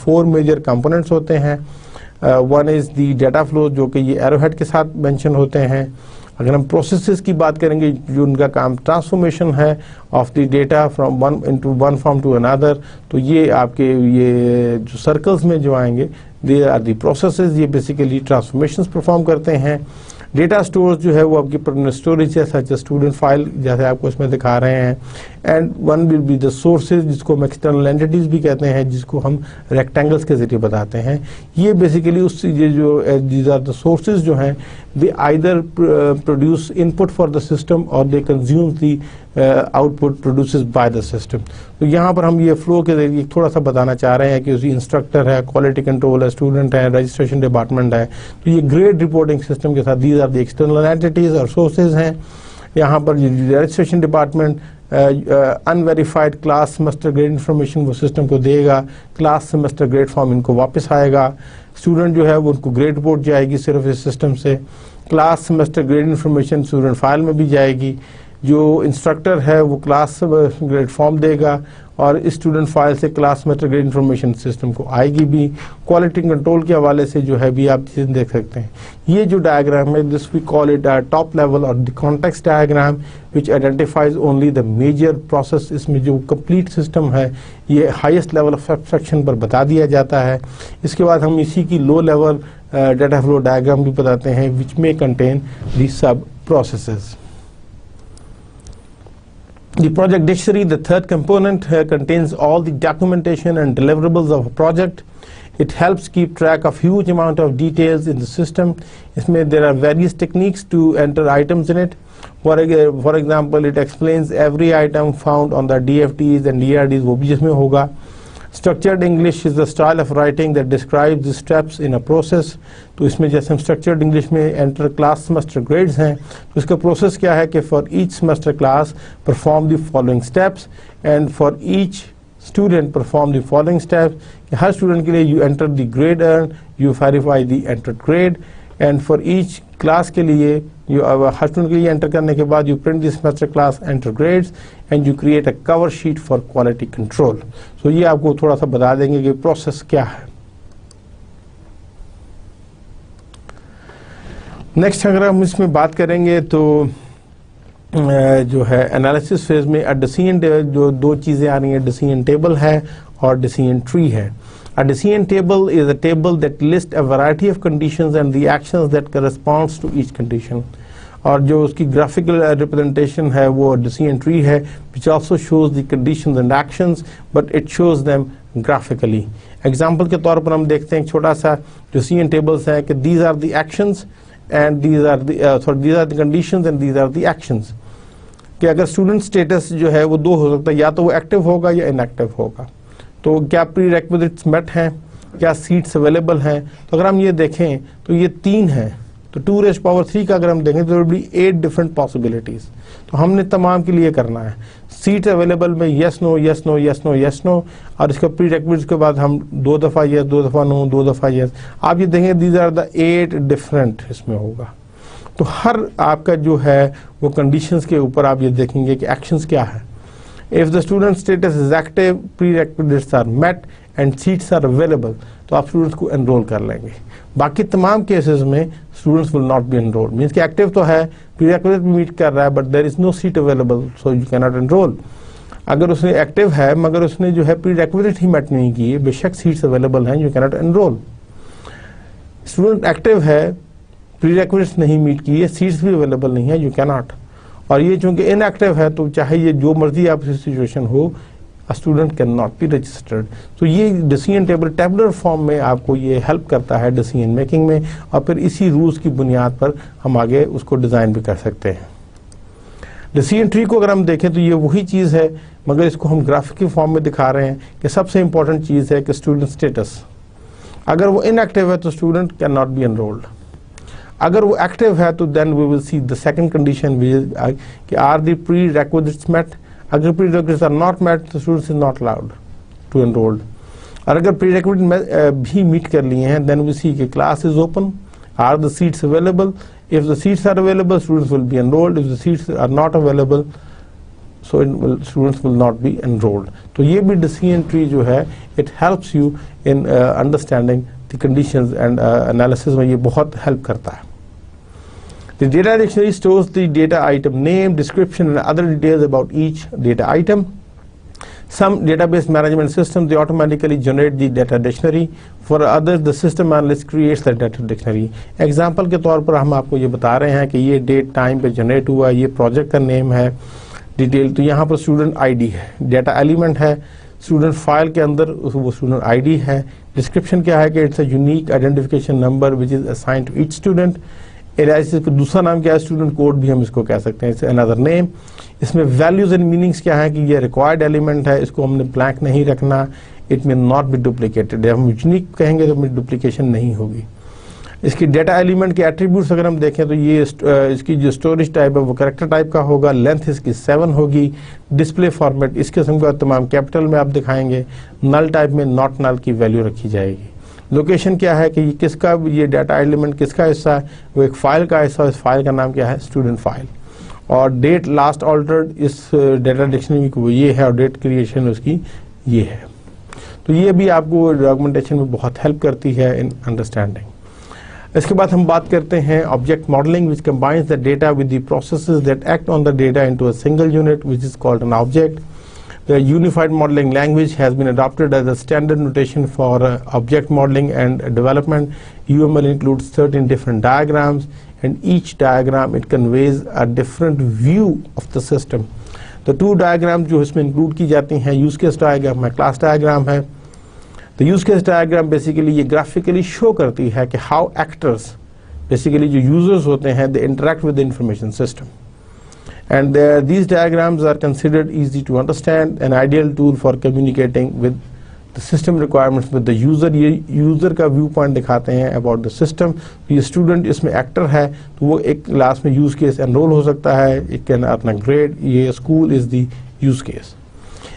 4 major components होते हैं। One is the data flow, जो कि ये arrowhead के साथ mention होते हैं। अगर हम प्रोसेसेस की बात करेंगे, जो उनका काम ट्रांसफॉर्मेशन है of the data from one form to another, तो ये आपके ये जो सर्कल्स में जो आएंगे दे आर दी प्रोसेसेस, ये बेसिकली ट्रांसफॉर्मेशंस परफॉर्म करते हैं। डेटा स्टोर्स जो है वो आपकी परमानेंट स्टोरेज है, सच स्टूडेंट फाइल जैसे आपको इसमें दिखा रहे हैं। And one will be the sources, जिसको हम एक्सटर्नल एंटिटीज भी कहते हैं, जिसको हम रेक्टेंगल्स के जरिए बताते हैं। ये बेसिकली उस ये जो दीज आर द सोर्सेज जो हैं, they either produce input for the system और they consume the output produces by the system. तो यहाँ पर हम ये फ्लो के जरिए थोड़ा सा बताना चाह रहे हैं कि उसी इंस्ट्रक्टर है, क्वालिटी कंट्रोल है, स्टूडेंट है, रजिस्ट्रेशन डिपार्टमेंट है, तो ये ग्रेड रिपोर्टिंग सिस्टम के साथ these are the external entities और सोर्सेज हैं। यहाँ पर registration department unverified class semester grade information वो सिस्टम को देगा, क्लास सेमेस्टर ग्रेड फॉर्म इनको वापस आएगा। स्टूडेंट जो है वो उनको ग्रेड रिपोर्ट जाएगी सिर्फ इस सिस्टम से, class semester grade information student file में भी जाएगी। जो इंस्ट्रक्टर है वो क्लास ग्रेड फॉर्म देगा और इस स्टूडेंट फाइल से class semester grade information system को आएगी भी। क्वालिटी कंट्रोल के हवाले से जो है भी आप चीज़ देख सकते हैं। ये जो डायग्राम है, this we call it top level और the context diagram which identifies only the major process. इसमें जो कंप्लीट सिस्टम है ये हाईएस्ट लेवल ऑफ एब्स्ट्रैक्शन पर बता दिया जाता है। इसके बाद हम इसी की low level data flow diagram भी बताते हैं, विच में contain the sub processes. The project dictionary, the third component, contains all the documentation and deliverables of a project. It helps keep track of huge amount of details in the system. इसमें there are various techniques to enter items in it. For example, it explains every item found on the DFTs and DRDs, वो भी इसमें होगा। Structured English is the style of writing that describes the steps in a process. तो इसमें जैसे हम structured English में enter class semester grades हैं, तो इसका प्रोसेस क्या है कि for each semester class perform the following steps and for each student perform the following steps. कि हर स्टूडेंट के लिए you enter the grade earned, you verify the entered grade, and for each class के लिए हर student के लिए enter करने के बाद you print this semester class enter grades and you create a cover sheet for quality control. So ये आपको थोड़ा सा बता देंगे कि प्रोसेस क्या है। नेक्स्ट अगर हम इसमें बात करेंगे तो जो है एनालिसिस फेज में डिसीजन जो दो चीज़ें आ रही हैं, डिसीजन टेबल है और डिसीजन ट्री है। A decision table is a table that lists a variety of conditions and the actions that corresponds to each condition. और जो उसकी graphical representation है वो decision tree है, which also shows the conditions and actions, but it shows them graphically. Example के तौर पर हम देखते हैं एक छोटा सा decision tables है कि these are the actions and these are the conditions and these are the actions. कि अगर student status जो है वो दो हो सकता है, या तो वो active होगा या inactive होगा। तो क्या प्री रेक्विजिट्स मेट हैं, क्या सीट्स अवेलेबल हैं। तो अगर हम ये देखें तो ये 3 हैं, तो 2⁻³ का अगर हम देखें तो बी 8 डिफरेंट पॉसिबिलिटीज़। तो हमने तमाम के लिए करना है सीट अवेलेबल में yes no yes no yes no yes no, और इसका प्री रेक्विजिट्स के बाद हम 2 दफ़ा यस, 2 दफ़ा नो, 2 दफ़ा यस। आप ये देखेंगे दीज आर द 8 डिफरेंट इसमें होगा। तो हर आपका जो है वो कंडीशंस के ऊपर आप ये देखेंगे कि एक्शंस क्या है। If the student status is active, prerequisites are met and seats are available, तो आप स्टूडेंट्स को एनरोल कर लेंगे। बाकी तमाम केसेस में students will not be enrol, means कि एक्टिव तो है, प्रीरेक्विजिट भी मीट कर रहा है, but there is no seat available, so you can not enrol. अगर उसने एक्टिव है मगर उसने जो है प्रीरेक्विजिट ही मेट नहीं किए, बेशक सीट्स अवेलेबल हैं, you can not enrol. Student active है, प्रीरेक्विजिट्स नहीं मीट की है, सीट्स भी अवेलेबल नहीं है, यू कैन नॉट। और ये चूंकि इनएक्टिव है तो चाहे ये जो मर्जी आपकी सिचुएशन हो, a student can not be registered. तो ये डिसीजन टेबल टेबुलर फॉर्म में आपको ये हेल्प करता है डिसीजन मेकिंग में, और फिर इसी रूल्स की बुनियाद पर हम आगे उसको डिज़ाइन भी कर सकते हैं। डिसीजन ट्री को अगर हम देखें तो ये वही चीज़ है, मगर इसको हम ग्राफिक फॉर्म में दिखा रहे हैं कि सबसे इंपॉर्टेंट चीज़ है कि स्टूडेंट स्टेटस, अगर वो इनएक्टिव है तो student can not be enrolled. अगर वो एक्टिव है तो then we will see the second condition कि are the prerequisites met. अगर prerequisites are not met तो students is not allowed to enrolled. और अगर प्री रिक्विजिट भी मीट कर लिए हैं देन वी सी कि class is open, are the seats available. If the seats are available, students will be enrolled. If the seats are not available, so students will not be enrolled. तो ये भी decision tree जो है, it helps you in understanding the conditions and analysis में ये बहुत help करता है. The data dictionary stores the data item name, description and other details about each data item. Some database management systems, they automatically generate the data dictionary. For others, the system analyst creates the data dictionary. Example के तौर पर हम आपको ये बता रहे हैं कि ये डेट टाइम पे जनरेट हुआ, ये प्रोजेक्ट का नेम है, डिटेल। तो यहाँ पर स्टूडेंट आईडी है, डेटा एलिमेंट है, स्टूडेंट फाइल के अंदर वो स्टूडेंट आईडी है। डिस्क्रिप्शन क्या है कि it's a unique identification number which is assigned to each student. Analysis का दूसरा नाम क्या है, स्टूडेंट कोड भी हम इसको कह सकते हैं, इट्स अनदर नेम। इसमें वैल्यूज एंड मीनिंग्स क्या है कि ये रिक्वायर्ड एलिमेंट है, इसको हमने ब्लैंक नहीं रखना, it may not be duplicated. जब हम यूनिक कहेंगे तो डुप्लीकेशन नहीं होगी। इसकी डेटा एलिमेंट के एट्रीब्यूट्स अगर हम देखें तो ये इसकी जो स्टोरेज टाइप है वो कैरेक्टर टाइप का होगा, लेंथ इसकी 7 होगी, डिस्प्ले फॉर्मेट इस किस्म का तमाम कैपिटल में आप दिखाएंगे, नल टाइप में नॉट नल की वैल्यू रखी जाएगी। लोकेशन क्या है कि किसका ये डाटा एलिमेंट किसका हिस्सा है, वो एक फाइल का हिस्सा, इस फाइल का नाम क्या है, स्टूडेंट फाइल। और डेट लास्ट ऑल्टर्ड इस डेटा डिक्शनरी को ये है और डेट क्रिएशन उसकी ये है। तो ये भी आपको डॉक्यूमेंटेशन में बहुत हेल्प करती है इन अंडरस्टैंडिंग। इसके बाद हम बात करते हैं object modelling which combines the data with the processes that act on the data into a single unit which is called an object. The unified modeling language has been adopted as a standard notation for object modeling and development. UML includes 13 different diagrams, and each diagram it conveys a different view of the system. The two diagrams जो इसमें include की जाती हैं, use case diagram है, class diagram है। The use case diagram basically ये graphically show करती है कि how actors, basically जो users होते हैं, they interact with the information system. And these diagrams are considered easy to understand, an ideal tool for communicating with the system requirements with the user. ये user का view point दिखाते हैं about the system. ये student इसमें actor है तो वो एक क्लास में use case enroll हो सकता है, it can earn a grade, ये school is the use case.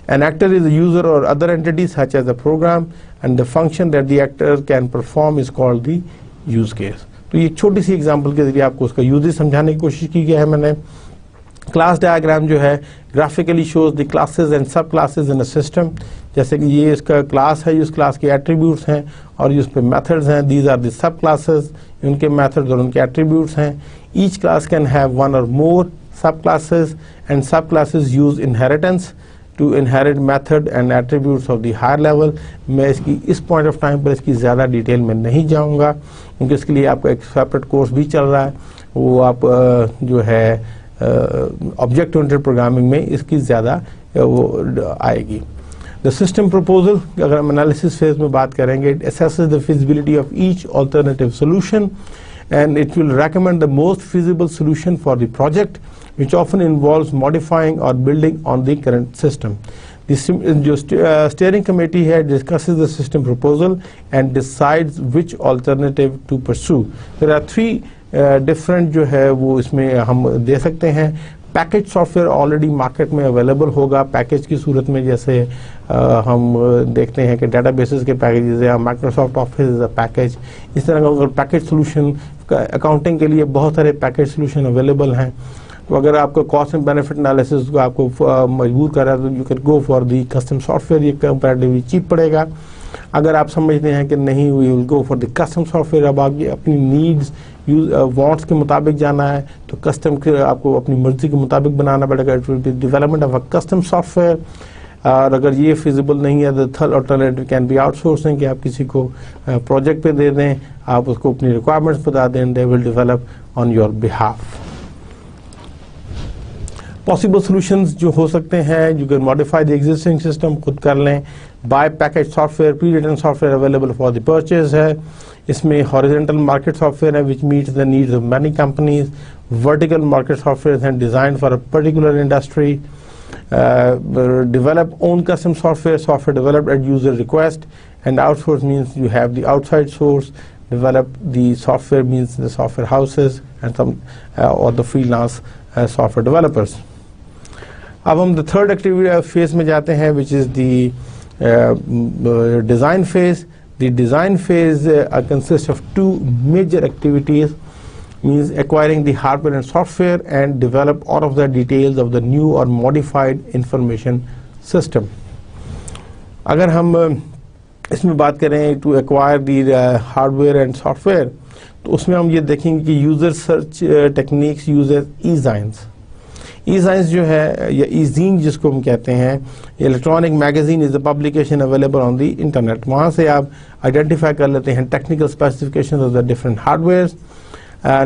An actor is a user or other entity such as a program, and the function that the actor can perform is called the use case. तो ये छोटी सी example के जरिए आपको उसका usage समझाने की कोशिश की गई है मैंने। क्लास डायग्राम जो है graphically shows the classes and sub classes in a system. जैसे कि ये इसका क्लास है, उस क्लास के एट्रीब्यूट्स हैं और उस पर मेथड्स हैं, these are the sub classes, उनके मेथड्स और उनके एट्रीब्यूट्स हैं। Each class can have one और more sub classes and sub classes use inheritance to inherit method and attributes of the higher level. मैं इसकी इस पॉइंट ऑफ टाइम पर इसकी ज़्यादा डिटेल में नहीं जाऊँगा क्योंकि इसके लिए आपका एक सेपरेट कोर्स भी चल रहा है, वो आप जो है ऑब्जेक्ट ओरिएंटेड प्रोग्रामिंग में इसकी ज़्यादा वो आएगी। द सिस्टम प्रपोजल अगर हम एनालिसिस फेज में बात करेंगे, it assesses the feasibility of each alternative solution and it will recommend the most feasible solution for the project, which often involves modifying or building on the current system. The steering committee here discusses the system proposal and decides which alternative to pursue. There are three different जो है वो इसमें हम दे सकते हैं। Package software already market में available होगा package की सूरत में, जैसे हम देखते हैं कि डेटाबेसेस के पैकेजेस या Microsoft office is a package. इस तरह का अगर पैकेज सोल्यूशन अकाउंटिंग के लिए बहुत सारे पैकेज सोल्यूशन अवेलेबल हैं, तो अगर आपको कॉस्ट एंड बेनिफिट एनालिसिस को आपको मजबूर कर रहा है तो you can go for the custom software, ये कंपैरेटिवली चीप पड़ेगा। अगर आप समझते हैं कि नहीं we will go for the custom software, अब आगे अपनी नीड्स वांट्स के मुताबिक जाना है तो कस्टम के आपको अपनी मर्जी के मुताबिक बनाना पड़ेगा। It will be development of a custom software. और अगर ये फिजिबल नहीं है the third alternative can be outsourcing, कि आप किसी को प्रोजेक्ट पे दे दें, आप उसको अपनी रिक्वायरमेंट्स बता दें, they will develop on your behalf. Possible solutions जो हो सकते हैं, you can modify the existing system, खुद कर लें, buy package software, pre written software available for the purchase है, इसमें हॉरिजॉन्टल मार्केट सॉफ्टवेयर है which meets the needs of many companies, vertical market software हैं design for a particular industry, develop own custom software developed at user request, and outsource means you have the outside source, develop the software means the software houses and some or the freelance software developers. अब हम the third activity phase में जाते हैं which is the design phase. The design phase consists of two major activities, means acquiring the hardware and software and develop all of the details of the new or modified information system. अगर हम इसमें बात करें to acquire the hardware and software, तो उसमें हम ये देखेंगे कि user search techniques uses e-zines. E-zines जो है या e-zine जिसको हम कहते हैं, electronic magazine is a publication available on the internet. वहाँ से आप आइडेंटिफाई कर लेते हैं technical specification of the different hardware,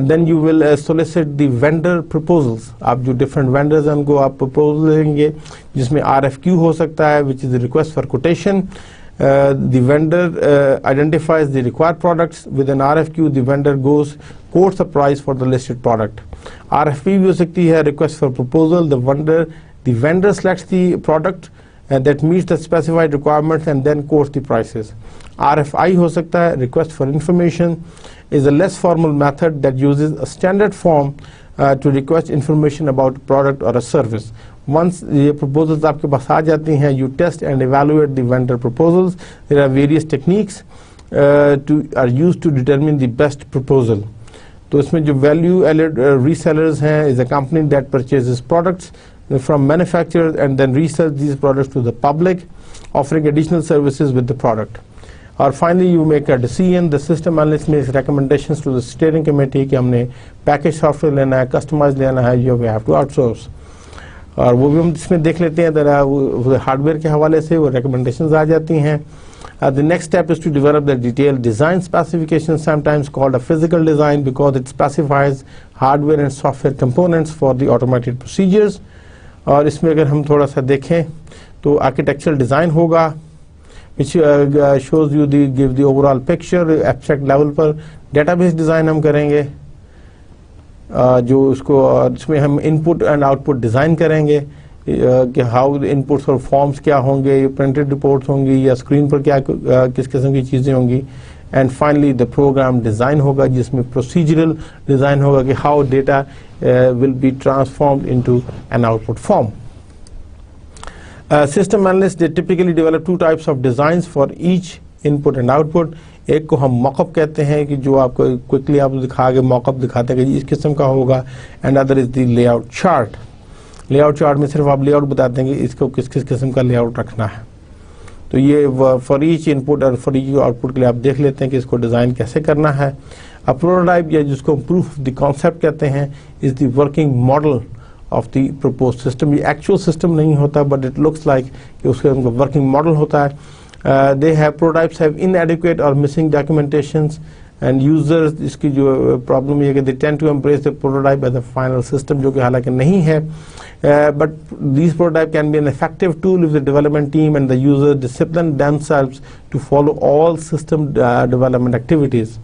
then you will solicit the vendor proposals. आप जो different vendors हैं उनको आप proposal देंगे, जिसमें RFQ हो सकता है which is the request for quotation. The vendor identifies the required products. With an RFQ the vendor quotes a price for the listed product. RFP भी हो सकती है, request for proposal. The vendor selects the product that meets the specified requirements and then quotes the prices. RFI हो सकता है, request for information is a less formal method that uses a standard form to request information about a product or a service. Once the proposals आपके पास आ जाती हैं, you test and evaluate the vendor proposals. There are various techniques are used to determine the best proposal. तो इसमें जो value added resellers हैं is a company that purchases products from manufacturers and then resells these products to the public, offering additional services with the product. और finally you make a decision. The system analyst makes recommendations to the steering committee कि हमने package software लेना है, customise लेना है, you have to outsource. और वो भी हम इसमें देख लेते हैं, जरा हार्डवेयर के हवाले से वो recommendations आ जाती हैं. The next step is to develop the detailed design specification, sometimes called a physical design because it specifies hardware and software components for the automated procedures. और इसमें अगर हम थोड़ा सा देखें तो architectural design होगा, which shows you give the overall picture. Abstract level पर database design हम करेंगे, जो उसको इसमें हम input and output design करेंगे कि how inputs और forms क्या होंगे, printed reports होंगी या screen पर क्या किस किस्म की चीज़ें होंगी. And finally the program design होगा जिसमें procedural design होगा कि how data will be transformed into an output form. System analysts they typically develop two types of designs for each input and output. एक को हम मॉकअप कहते हैं कि जो आपको क्विकली आप दिखा के मॉकअप दिखाते हैं कि इस किस्म का होगा, and other is the layout chart. Layout chart में सिर्फ आप लेआउट बताते हैं कि इसको किस किस किस्म का लेआउट रखना है. तो ये फॉर ईच इनपुट और फॉर ईच आउटपुट के लिए आप देख लेते हैं कि इसको डिज़ाइन कैसे करना है. अ प्रोटोटाइप या जिसको प्रूफ द कॉन्सेप्ट कहते हैं is the working model of the propose system. ये एक्चुअल सिस्टम नहीं होता बट इट लुक्स लाइक कि उसका वर्किंग मॉडल होता है. दे हैव प्रोटोटाइप्स हैव इनएडिक्वेट और मिसिंग डॉक्यूमेंटेशंस एंड यूजर्स इसकी जो प्रॉब्लम ये कि they tend to embrace the prototype as a final system, जो कि हालांकि नहीं है. But these prototype can be an effective tool if the development team and the user discipline themselves to follow all system development activities.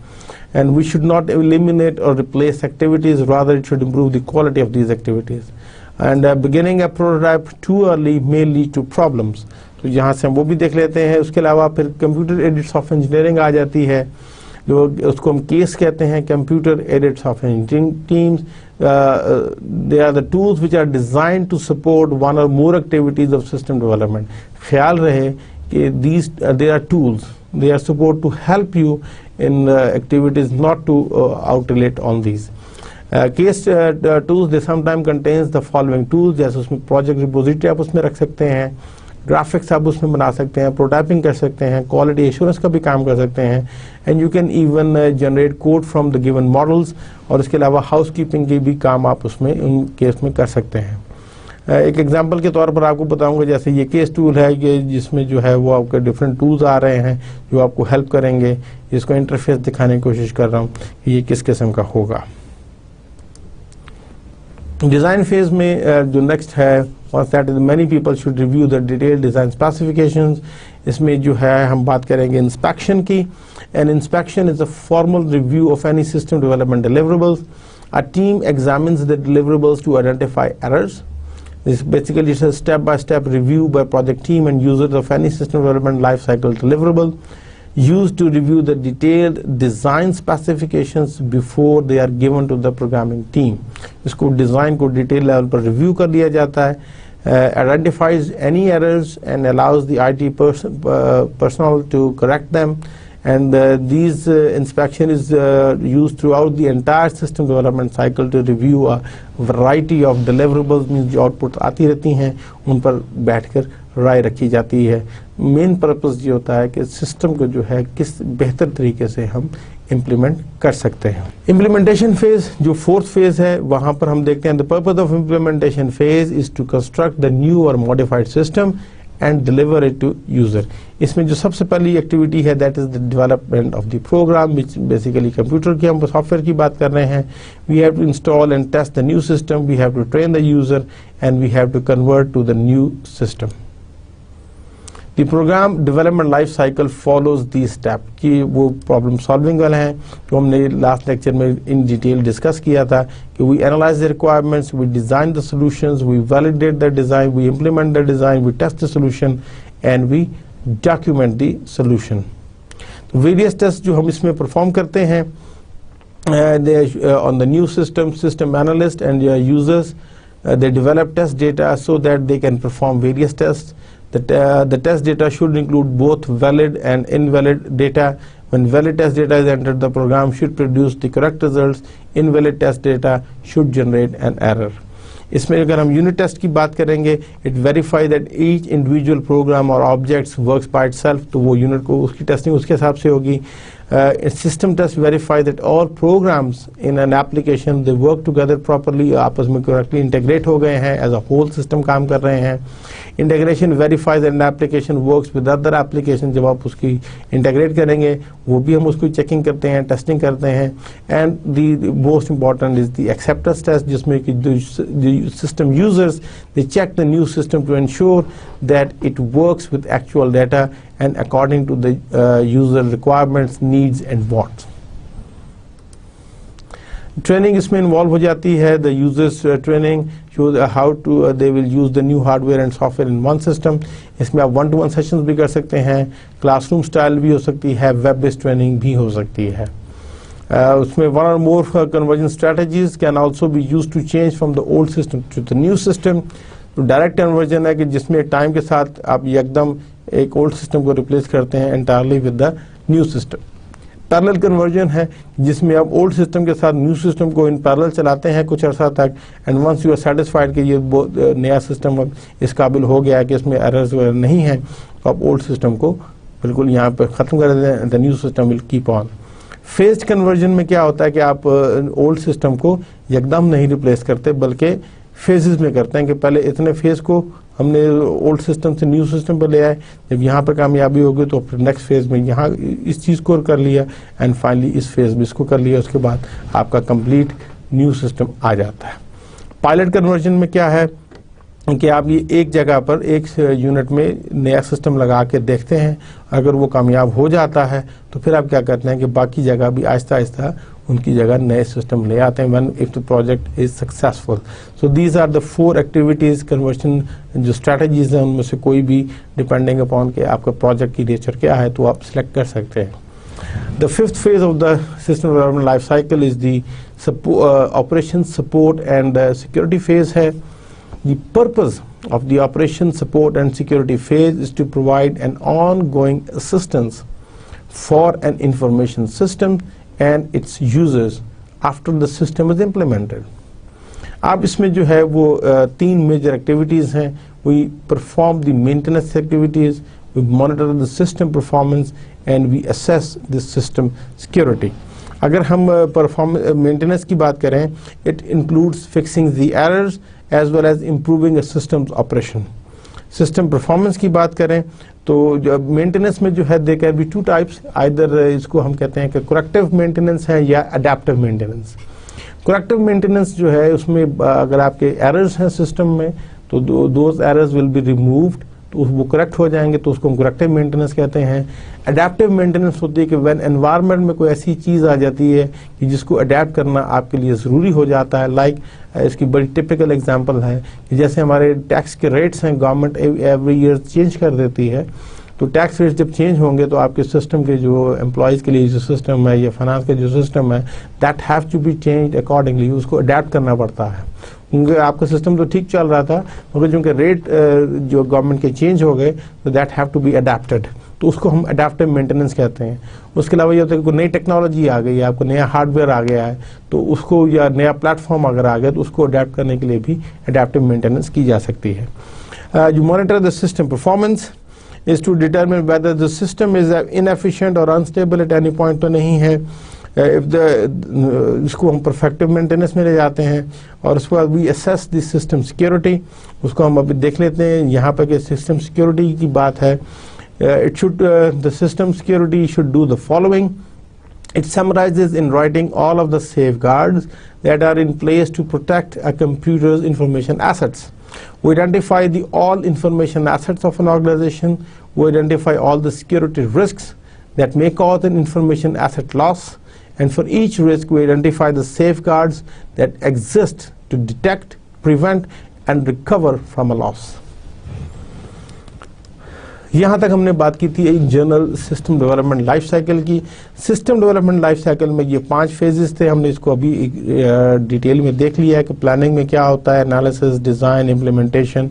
And we should not eliminate or replace activities, rather it should improve the quality of these activities. And beginning a prototype too early may lead to problems. तो यहाँ से हम वो भी देख लेते हैं. उसके अलावा फिर कंप्यूटर एडेड सॉफ्टवेयर इंजीनियरिंग आ जाती है, जो उसको हम केस कहते हैं. Computer aided software engineering teams they are the tools which are designed to support one or more activities of system development. ख्याल रहे कि these they are tools, they are supposed to help you in activities, not to out-relate on these. Case tools they sometimes contains the following tools, जैसे उसमें project repository आप उसमें रख सकते हैं, ग्राफिक्स आप उसमें बना सकते हैं, प्रोटाइपिंग कर सकते हैं, क्वालिटी एश्योरेंस का भी काम कर सकते हैं, and you can even generate code from the given models. और इसके अलावा हाउस कीपिंग की भी काम आप उसमें उन केस में कर सकते हैं. एक एग्जांपल के तौर पर आपको बताऊंगा, जैसे ये केस टूल है, ये जिसमें जो है वो आपके डिफरेंट टूल्स आ रहे हैं जो आपको हेल्प करेंगे। इसको इंटरफेस दिखाने की कोशिश कर रहा हूँ कि ये किस किस्म का होगा। डिज़ाइन फेज में जो नेक्स्ट है, once that is many people should review the detailed design specifications। इसमें जो है हम बात करेंगे इंस्पेक्शन की। And inspection is a formal review of any system development deliverables। A team examines the deliverables to identify errors. This basically is a step-by-step review by project team and users of any system development lifecycle deliverable, used to review the detailed design specifications before they are given to the programming team। इसको design को detail level पर review कर लिया जाता है, identifies any errors and allows the IT personnel to correct them। And these inspection is used throughout the entire system development cycle to review a variety of deliverables। means जो outputs आती रहती हैं उन पर बैठकर राय रखी जाती है। मेन पर्पस ये होता है कि सिस्टम को जो है किस बेहतर तरीके से हम इम्प्लीमेंट कर सकते हैं। इम्प्लीमेंटेशन फेज जो फोर्थ फेज है, वहां पर हम देखते हैं the purpose of implementation phase is to construct the new और modified system and deliver it to user. इसमें जो सबसे पहली एक्टिविटी है that is the development of the program, which basically computer की हम सॉफ्टवेयर की बात कर रहे हैं। We have to install and test the new system, we have to train the user and we have to convert to the new system. The program development life cycle follows these steps कि वो problem solving वाले हैं जो हमने last lecture में in detail discuss किया था कि we analyze the requirements, we design the solutions, we validate the design, we implement the design, we test the solution and we document the solution। तो various tests जो हम इसमें perform करते हैं on the new system analyst and users, they develop test data so that they can perform various tests। The test data should include both valid and invalid data। When valid test data is entered, the program should produce the correct results। Invalid test data should generate an error। इसमें अगर हम unit test की बात करेंगे, it verify that each individual program और objects works by itself, तो वो unit को उसकी टेस्टिंग उसके हिसाब से होगी। System test verify that all programs in an application they work together properly, आपस में करेक्टली इंटीग्रेट हो गए हैं, एज अ होल सिस्टम काम कर रहे हैं। Integration verify that an application works with other application, जब आप उसकी इंटीग्रेट करेंगे वो भी हम उसकी चेकिंग करते हैं, टेस्टिंग करते हैं। And the most important is the acceptance test, जिसमें कि system users they check the new system to ensure that it works with actual data and according to the user requirements, needs and wants। Training इसमें involve हो जाती है। The users training shows how to they will use the new hardware and software in one system। इसमें आप 1-to-1 sessions भी कर सकते हैं, क्लासरूम स्टाइल भी हो सकती है, वेब बेस्ड ट्रेनिंग भी हो सकती है। उसमें one or more conversion strategies can also be used to change from the old system to the new system। तो डायरेक्ट कन्वर्जन है कि जिसमें टाइम के साथ आप एकदम एक ओल्ड सिस्टम को रिप्लेस करते हैं entirely with the new system. Parallel conversion है जिसमें आप ओल्ड सिस्टम के साथ न्यू सिस्टम को इन पैरेलल चलाते हैं कुछ अर्सा तक, and once you are satisfied कि ये नया सिस्टम अब इस काबिल हो गया है कि इसमें एरर्स वगैरह नहीं हैं, तो आप ओल्ड सिस्टम को बिल्कुल यहाँ पर ख़त्म कर देते हैं। The new system will keep on. Phased conversion में क्या होता है कि आप ओल्ड सिस्टम को एकदम नहीं रिप्लेस करते बल्कि फेजेस में करते हैं कि पहले इतने फेज को हमने ओल्ड सिस्टम से न्यू सिस्टम पर ले आए, जब यहाँ पर कामयाबी होगी तो फिर नेक्स्ट फेज में यहाँ इस चीज़ को कर लिया एंड फाइनली इस फेज में इसको कर लिया, उसके बाद आपका कंप्लीट न्यू सिस्टम आ जाता है। पायलट कन्वर्जन में क्या है कि आप ये एक जगह पर एक यूनिट में नया सिस्टम लगा के देखते हैं, अगर वो कामयाब हो जाता है तो फिर आप क्या करते हैं कि बाकी जगह भी आहिस्ता आहिस्ता उनकी जगह नए सिस्टम ले आते हैं when if the project is successful. So these are the 4 activities conversion जो स्ट्रैटेजीज हैं, उनमें से कोई भी डिपेंडिंग अपॉन के आपका प्रोजेक्ट की नेचर क्या है तो आप सिलेक्ट कर सकते हैं। The 5th phase of the system development life cycle is the operations support and security phase है। The purpose of the operation support and security phase is to provide an ongoing assistance for an information system and its users after the system is implemented। अब इसमें जो है वो 3 major activities हैं। We perform the maintenance activities, we monitor the system performance and we assess the system security। अगर हम maintenance की बात करें, it includes fixing the errors as well as improving systems operation. System performance की बात करें तो मेंटेनेंस में जो है they can be two types, either इसको हम कहते हैं कि करेक्टिव मेंटेनेंस है या अडेप्टिव मेंटेनेंस। करेक्टिव मेंटेनेंस जो है उसमें अगर आपके एरर्स हैं सिस्टम में तो those errors will be removed, तो वो करेक्ट हो जाएंगे, तो उसको हम करेक्टिव मेंटेनेंस कहते हैं। अडेप्टिव मेंटेनेंस होती है कि व्हेन एनवायरनमेंट में कोई ऐसी चीज़ आ जाती है कि जिसको अडेप्ट करना आपके लिए ज़रूरी हो जाता है। लाइक इसकी बड़ी टिपिकल एग्जांपल है कि जैसे हमारे टैक्स के रेट्स हैं, गवर्नमेंट एवरी ईयर चेंज कर देती है, तो टैक्स रेट्स जब चेंज होंगे तो आपके सिस्टम के जो एम्प्लॉयज़ के लिए जो सिस्टम है या फाइनेंस का जो सिस्टम है that have to be change accordingly, उसको अडेप्ट करना पड़ता है। क्योंकि आपका सिस्टम तो ठीक चल रहा था मगर चूँकि रेट जो गवर्नमेंट के चेंज हो गए तो that have to be adapted, तो उसको हम अडेप्टिव मेंटेनेंस कहते हैं। उसके अलावा ये होता है कि कोई नई टेक्नोलॉजी आ गई है, आपको नया हार्डवेयर आ गया है तो उसको, या नया प्लेटफॉर्म अगर आ गया तो उसको अडेप्ट करने के लिए भी अडेप्टिव मेंटेनेंस की जा सकती है। जो monitor the system performance is to determine whether the system is inefficient or unstable at any point, तो नहीं है। if the इसको हम परफेक्टिव मेंटेनेंस में ले जाते हैं। और उसके बाद we assess the system security, उसको हम अभी देख लेते हैं यहाँ पर कि सिस्टम सिक्योरिटी की बात है। it should the system security should do the following. It summarizes in writing all of the safeguards that are in place to protect a computer's information assets. We identify the all information assets of an organization. We identify all the security risks that may cause an information asset loss. And for each risk, we identify the safeguards that exist to detect, prevent, and recover from a loss. यहाँ तक हमने बात की थी एक general system development life cycle की। System development life cycle में ये 5 फेजेस थे, हमने इसको अभी डिटेल में देख लिया है कि प्लानिंग में क्या होता है, analysis, design, implementation,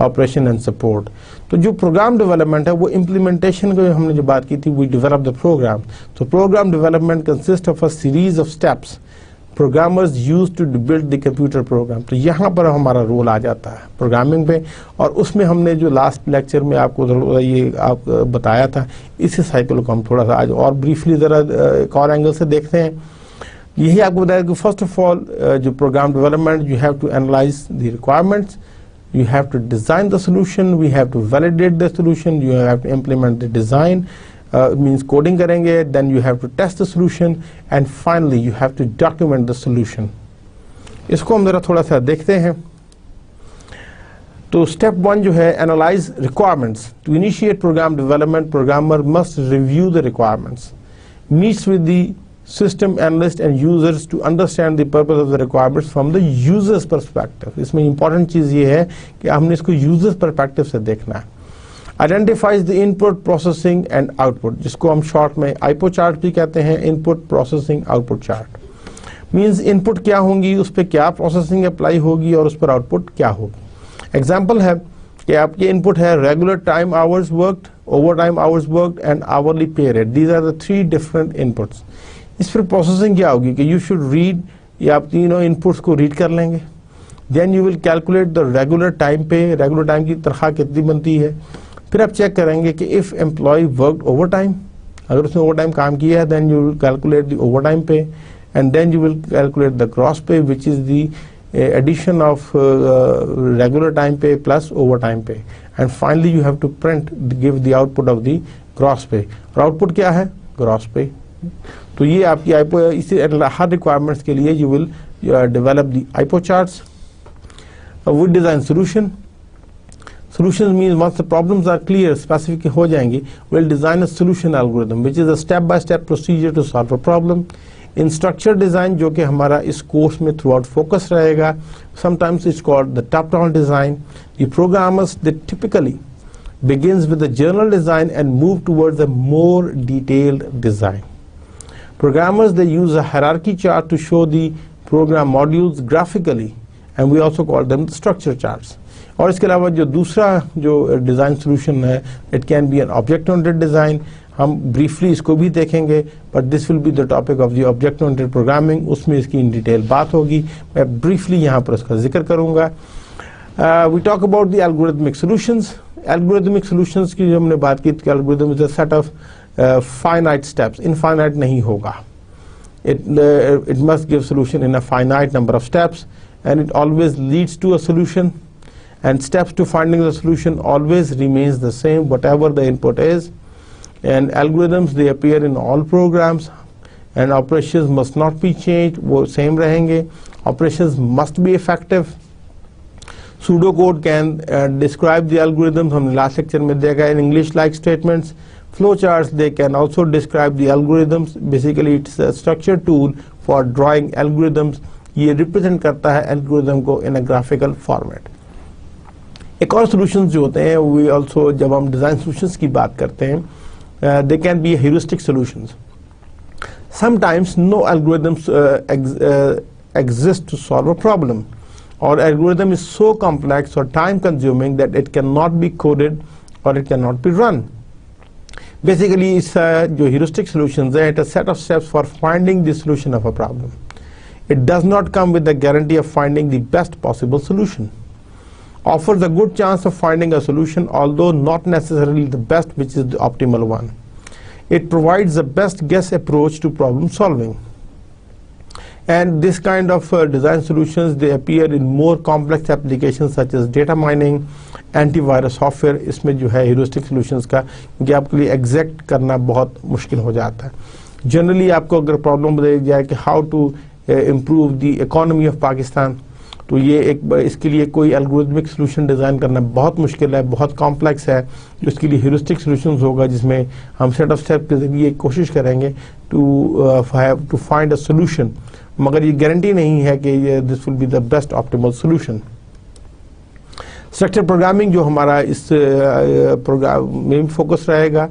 operation and support. तो जो प्रोग्राम डेवलपमेंट है वो इम्प्लीमेंटेशन को हमने जो बात की थी, वी डेवलप द प्रोग्राम। तो program development consist of a series of steps programmers use to build the computer program. तो यहाँ पर हमारा रोल आ जाता है प्रोग्रामिंग पे, और उसमें हमने जो लास्ट लेक्चर में आपको ये आप बताया था, इसी साइकिल को हम थोड़ा सा आज और ब्रीफली ज़रा एक और एंगल से देखते हैं। यही आपको बताया कि फर्स्ट ऑफ ऑल जो program development, you have to analyse the requirements, you have to design the solution, we have to validate the solution, you have to implement the design, means coding करेंगे, then you have to test the solution, and finally you have to document the solution. इसको हम जरा थोड़ा सा देखते हैं। तो step 1 जो है analyze requirements. To initiate program development, programmer must review the requirements, meets with the system analyst and users to understand the purpose of the requirements from the user's perspective. इसमें important चीज़ ये है कि हमने इसको users perspective से देखना है। Identifies the input, processing and output, जिसको हम short में IPO chart भी कहते हैं, input, processing, output chart. Means input क्या होंगी, उस पर क्या processing apply होगी और उस पर output क्या होगी। Example है कि आपके input है regular time hours worked, overtime hours worked and hourly pay rate. These are the 3 different inputs. इस पर प्रोसेसिंग क्या होगी कि यू शुड रीड, या आप तीनों इनपुट्स को रीड कर लेंगे, then you will calculate the regular time pay, regular time की तनख्वाह कितनी बनती है। फिर आप चेक करेंगे कि if employ worked overtime, अगर उसने ओवर टाइम काम किया है then you will calculate the overtime pay, and then you will calculate the gross pay which is the addition of regular time pay plus overtime pay, and finally you have to print give the output of the gross pay. और output क्या है, gross पे। तो ये आपकी IPO, इसी हर requirements के लिए you will develop the IPO charts with design solution. Solutions means once the problems are clear, specific हो जाएंगी, we'll design a solution algorithm which is a step-by-step procedure to solve a problem. In structure design, जो कि हमारा इस course में throughout focus रहेगा, sometimes it's called the top-down design. The programmers, they typically begins with the general design and move towards a more detailed design. Programmers, they use a hierarchy chart to show the program modules graphically, and we also call them the structure charts. और इसके अलावा जो दूसरा जो design solution है, it can be an object oriented design, हम briefly इसको भी देखेंगे, but this will be the topic of the object oriented programming, उसमें इसकी इन डिटेल बात होगी, मैं ब्रीफली यहाँ पर उसका जिक्र करूँगा। We talk about the algorithmic solutions. Algorithmic solutions की जो हमने बात की, algorithm is a set of finite steps, infinite नहीं होगा, it must give solution in a finite number of steps, and it always leads to a solution, and steps to finding the solution always remains the same whatever the input is. And algorithms, they appear in all programs, and operations must not be changed, वो same रहेंगे. Operations must be effective. Pseudocode can describe the algorithms, हमने last lecture में देखा in English-like statements. Flowcharts, they can also describe the algorithms. Basically, it's a structured tool for drawing algorithms. ये represent करता है algorithm को in a graphical format. एक और solutions जो होते हैं, we also जब हम design solutions की बात करते हैं, they can be heuristic solutions. Sometimes no algorithms exist to solve a problem, or algorithm is so complex or time consuming that it cannot be coded or it cannot be run. Basically, it's जो heuristic solutions है, it's a set of steps for finding the solution of a problem. It does not come with the guarantee of finding the best possible solution. Offers a good chance of finding a solution, although not necessarily the best, which is the optimal one. It provides the best guess approach to problem solving. And this kind of design solutions, they appear in more complex applications such as data mining, antivirus software. इसमें जो है heuristic solutions का, क्योंकि आपके लिए exact करना बहुत मुश्किल हो जाता है. Generally आपको अगर problem बताई जाए कि how to improve the economy of Pakistan, तो ये इसके लिए कोई algorithmic solution डिज़ाइन करना बहुत मुश्किल है, बहुत कॉम्प्लेक्स है. इसके लिए heuristic solutions होगा जिसमें हम set of steps के ज़रिए कोशिश करेंगे to find a solution, मगर ये गारंटी नहीं है कि ये this will be the best optimal solution. Structured programming जो हमारा इस प्रोग्राम में फोकस रहेगा.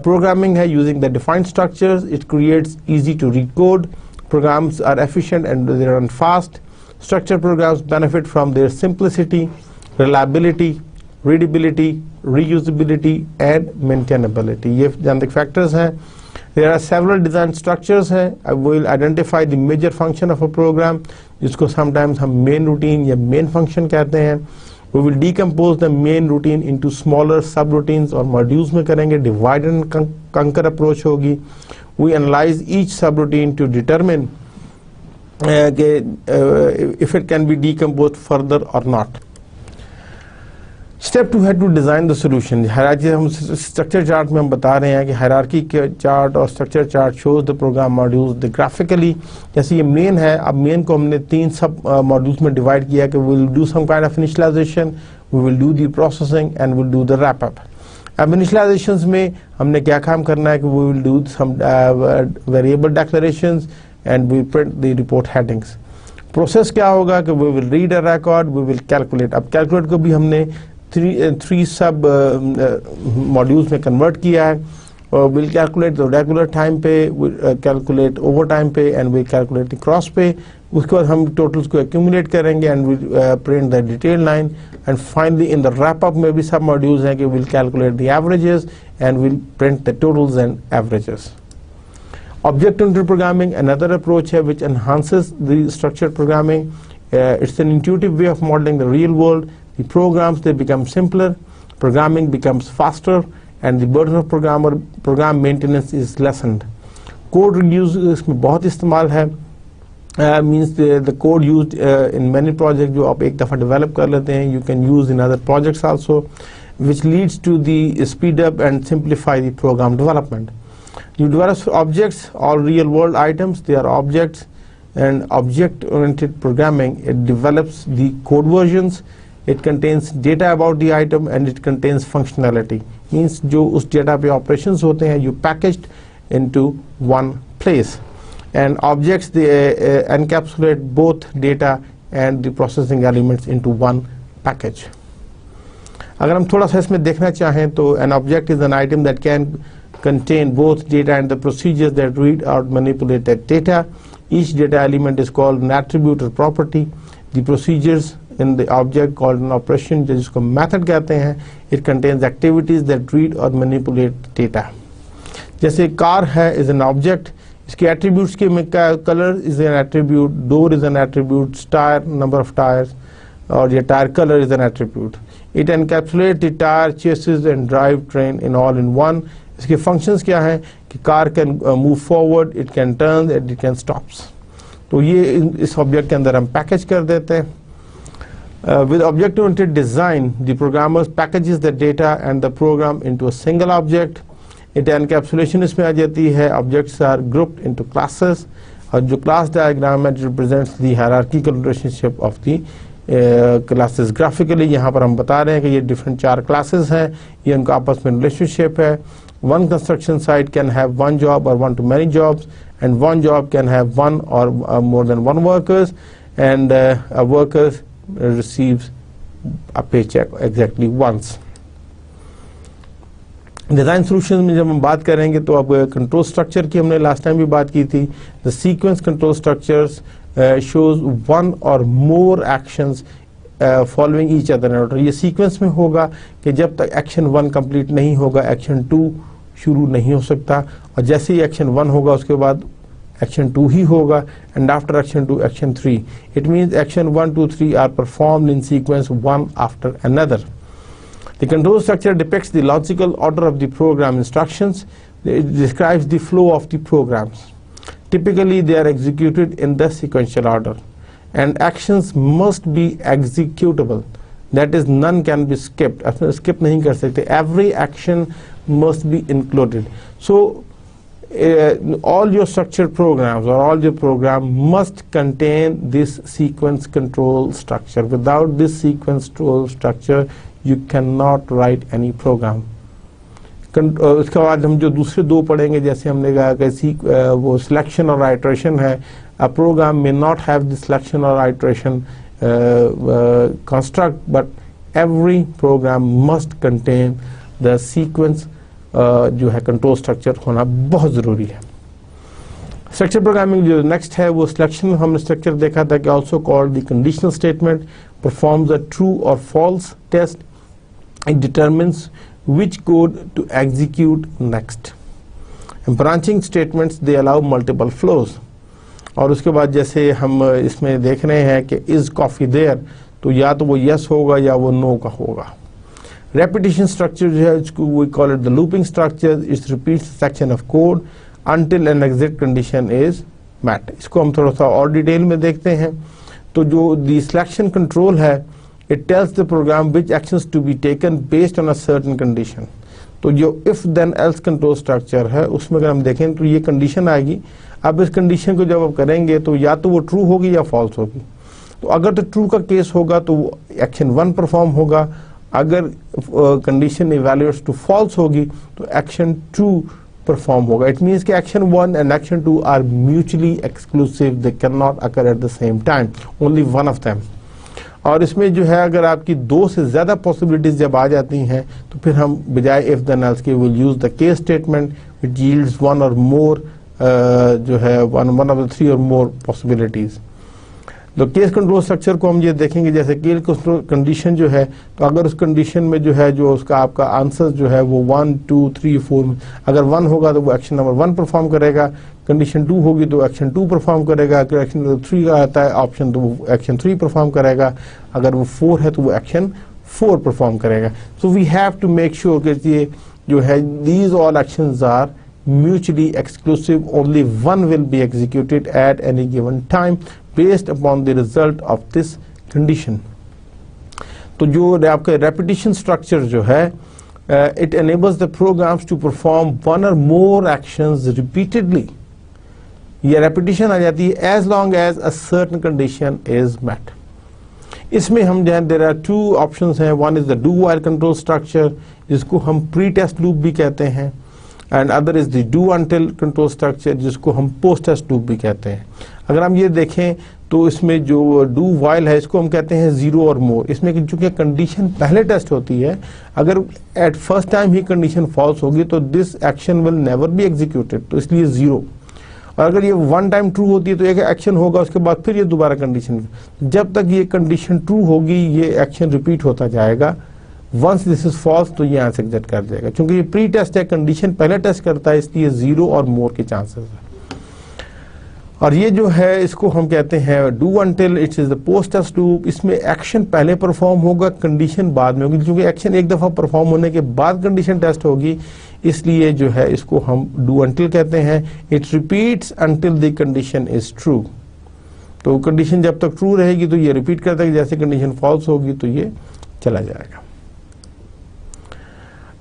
Programming है using the defined structures. It creates easy to read code. Programs are efficient and they run fast. Structured programs benefit from their simplicity, reliability, readability, reusability, and maintainability. ये jantic factors हैं. There are several design structures हैं. I will identify the major function of a program, जिसको sometimes हम main routine या main function कहते हैं. We will decompose the main routine into smaller subroutines और modules में करेंगे. Divide and conquer approach होगी. We analyze each subroutine to determine if it can be decomposed further or not. Step 2 है to design the solution. Hierarchy हम structure chart में हम बता रहे हैं कि hierarchy chart और structure chart shows the program modules the graphically. जैसे ये main है, अब main को हमने 3 sub modules में divide किया कि we will do some kind of initialization, we will do the processing, and we will do the wrap up. अब initializations में हमने क्या काम करना है कि we will do some variable declarations and we print the report headings. Process क्या होगा कि we will read a record, we will calculate. अब calculate को भी हमने three sub modules में convert किया है. We'll calculate the regular time pay, we'll calculate overtime pay, and we'll calculate the cross pay. उसके बाद हम totals को accumulate करेंगे and we'll print the detail line. And finally, in the wrap up में भी sub modules हैं कि we'll calculate the averages and we'll print the totals and averages. Object-oriented programming, another approach here which enhances the structured programming. It's an intuitive way of modeling the real world. The programs, they become simpler, programming becomes faster, and the burden of program maintenance is lessened. Code reuse इसमें बहुत इस्तेमाल है. Means the code used in many projects जो आप एक दफ़ा develop कर लेते हैं, you can use in other projects also, which leads to the speed up and simplify the program development. You develop objects or real world items. They are objects, and object-oriented programming, it develops the code versions. It contains data about the item and it contains functionality. Means जो उस data पे operations होते हैं, you packaged into one place. And objects, they encapsulate both data and the processing elements into one package. अगर हम थोड़ा सा इसमें देखना चाहें तो an object is an item that can contain both data and the procedures that read or manipulate that data. Each data element is called an attribute or property. The procedures in the object called an operation, जिसको method कहते हैं. It contains activities that read or manipulate data. जैसे car है is an object. इसके attributes के color is an attribute, door is an attribute, tire, number of tires, और ये tire color is an attribute. It encapsulates the tire, chassis and drive train in all in one. इसके functions क्या हैं कि car can move forward, it can turn, and it can stops. तो ये इस object के अंदर हम पैकेज कर देते हैं. With object-oriented design, the programmer packages the data and the program into a single object. It encapsulation इसमें आ जाती है. Objects are grouped into classes. और जो class diagram represents the hierarchical relationship of the classes. Graphically यहाँ पर हम बता रहे हैं कि ये different 4 classes हैं, ये उनका आपस में relationship है. One construction site can have one job or one to many jobs, and one job can have one or more than one workers, and a worker receives a paycheck exactly once. Design solution में जब हम बात करेंगे तो अब control structure की हमने last time भी बात की थी. The sequence control structures shows one और more actions following each other order. ये सीक्वेंस में होगा कि जब तक एक्शन 1 कंप्लीट नहीं होगा एक्शन 2 शुरू नहीं हो सकता, और जैसे ही एक्शन 1 होगा उसके बाद एक्शन 2 ही होगा, and after action 2 action 3. It means action 1, 2, 3 are performed in sequence one after another. The control structure depicts the logical order of the program instructions. It describes the flow of the programs. Typically, they are executed in the sequential order, and actions must be executable. That is, none can be skipped. Skip नहीं कर सकते. Every action must be included. So, all your structured programs or all your program must contain this sequence control structure. Without this sequence control structure, you cannot write any program. उसके बाद हम जो दूसरे 2 पढ़ेंगे, जैसे हमने कहा कि वो सिलेक्शन और आइट्रेशन है. A program may not have the selection or iteration construct, but every program must contain the sequence जो है कंट्रोल स्ट्रक्चर होना बहुत ज़रूरी है. स्ट्रक्चर प्रोग्रामिंग जो नेक्स्ट है वो सिलेक्शन हमने स्ट्रक्चर देखा था कि also called the conditional statement performs a true or false test. It determines which code to execute next. And branching statements, they allow multiple flows. और उसके बाद जैसे हम इसमें देख रहे हैं कि is coffee there, तो या तो वो yes होगा या वो no का होगा. Repetition structure जो है इसको we call it the looping structure. It repeats a section of code until an exit condition is met. इसको हम थोड़ा सा और डिटेल में देखते हैं. तो जो the selection control है, it tells the program which actions to be taken based on a certain condition. तो जो if then else control structure है उसमें अगर हम देखें तो ये कंडीशन आएगी. अब इस कंडीशन को जब आप करेंगे तो या तो वो ट्रू होगी या फॉल्स होगी. तो अगर तो ट्रू का केस होगा तो एक्शन 1 परफॉर्म होगा. अगर कंडीशन इवैल्यूएट्स टू फॉल्स होगी तो एक्शन 2 परफॉर्म होगा. इट मीन्स कि action 1 and action 2 are mutually exclusive. They can not occur at the same time, only one of them. और इसमें जो है अगर आपकी 2 से ज़्यादा पॉसिबिलिटीज़ जब आ जाती हैं तो फिर हम बजाय इफ देन एल्स के will use the case statement which yields 1 और मोर जो है वन ऑफ द 3 और मोर पॉसिबिलिटीज़. तो केस कंट्रोल स्ट्रक्चर को हम ये देखेंगे जैसे केस कंट्रोल कंडीशन जो है, तो अगर उस कंडीशन में जो है जो उसका आपका आंसर जो है वो 1, 2, 3, 4 में अगर 1 होगा तो वो एक्शन नंबर 1 परफॉर्म करेगा. कंडीशन 2 होगी तो एक्शन 2 परफॉर्म करेगा. अगर एक्शन नंबर 3 का आता है ऑप्शन तो वो एक्शन 3 परफॉर्म करेगा. अगर वो 4 है तो वो एक्शन 4 परफॉर्म करेगा. So we have to make sure कि ये जो है these all actions are mutually exclusive. Only one will be executed at any given time based upon the result of this condition. तो जो आपका repetition structure जो है it enables the programs to perform one or more actions repeatedly. ये repetition आ जाती है as long as a certain condition is met. इसमें हम जो है there are 2 options हैं. One is the do while control structure जिसको हम pre-test loop भी कहते हैं, and other is the do until control structure जिसको हम पोस्ट टेस्ट लूप भी कहते हैं. अगर हम ये देखें तो इसमें जो डू वाइल है इसको हम कहते हैं 0 और मोर. इसमें चूंकि कंडीशन पहले टेस्ट होती है, अगर एट फर्स्ट टाइम ही कंडीशन फॉल्स होगी तो this action will never be executed, तो इसलिए 0. और अगर ये 1 टाइम ट्रू होती है तो एक एक्शन होगा उसके बाद फिर ये दोबारा कंडीशन. जब तक ये कंडीशन ट्रू होगी ये एक्शन रिपीट होता जाएगा. वंस दिस इज फॉल्स तो ये आंसर एग्जिट कर जाएगा. क्योंकि ये प्री टेस्ट है, कंडीशन पहले टेस्ट करता है, इसलिए 0 और मोर के चांसेस है. और ये जो है इसको हम कहते हैं do until. It's is the post test loop. इसमें एक्शन पहले परफॉर्म होगा, कंडीशन बाद में होगी. क्योंकि एक्शन एक दफ़ा परफॉर्म होने के बाद कंडीशन टेस्ट होगी, इसलिए जो है इसको हम डू अनटिल कहते हैं. It repeats until the condition is true. तो कंडीशन जब तक ट्रू रहेगी तो ये रिपीट करता है, जैसे कंडीशन फॉल्स होगी तो ये चला जाएगा।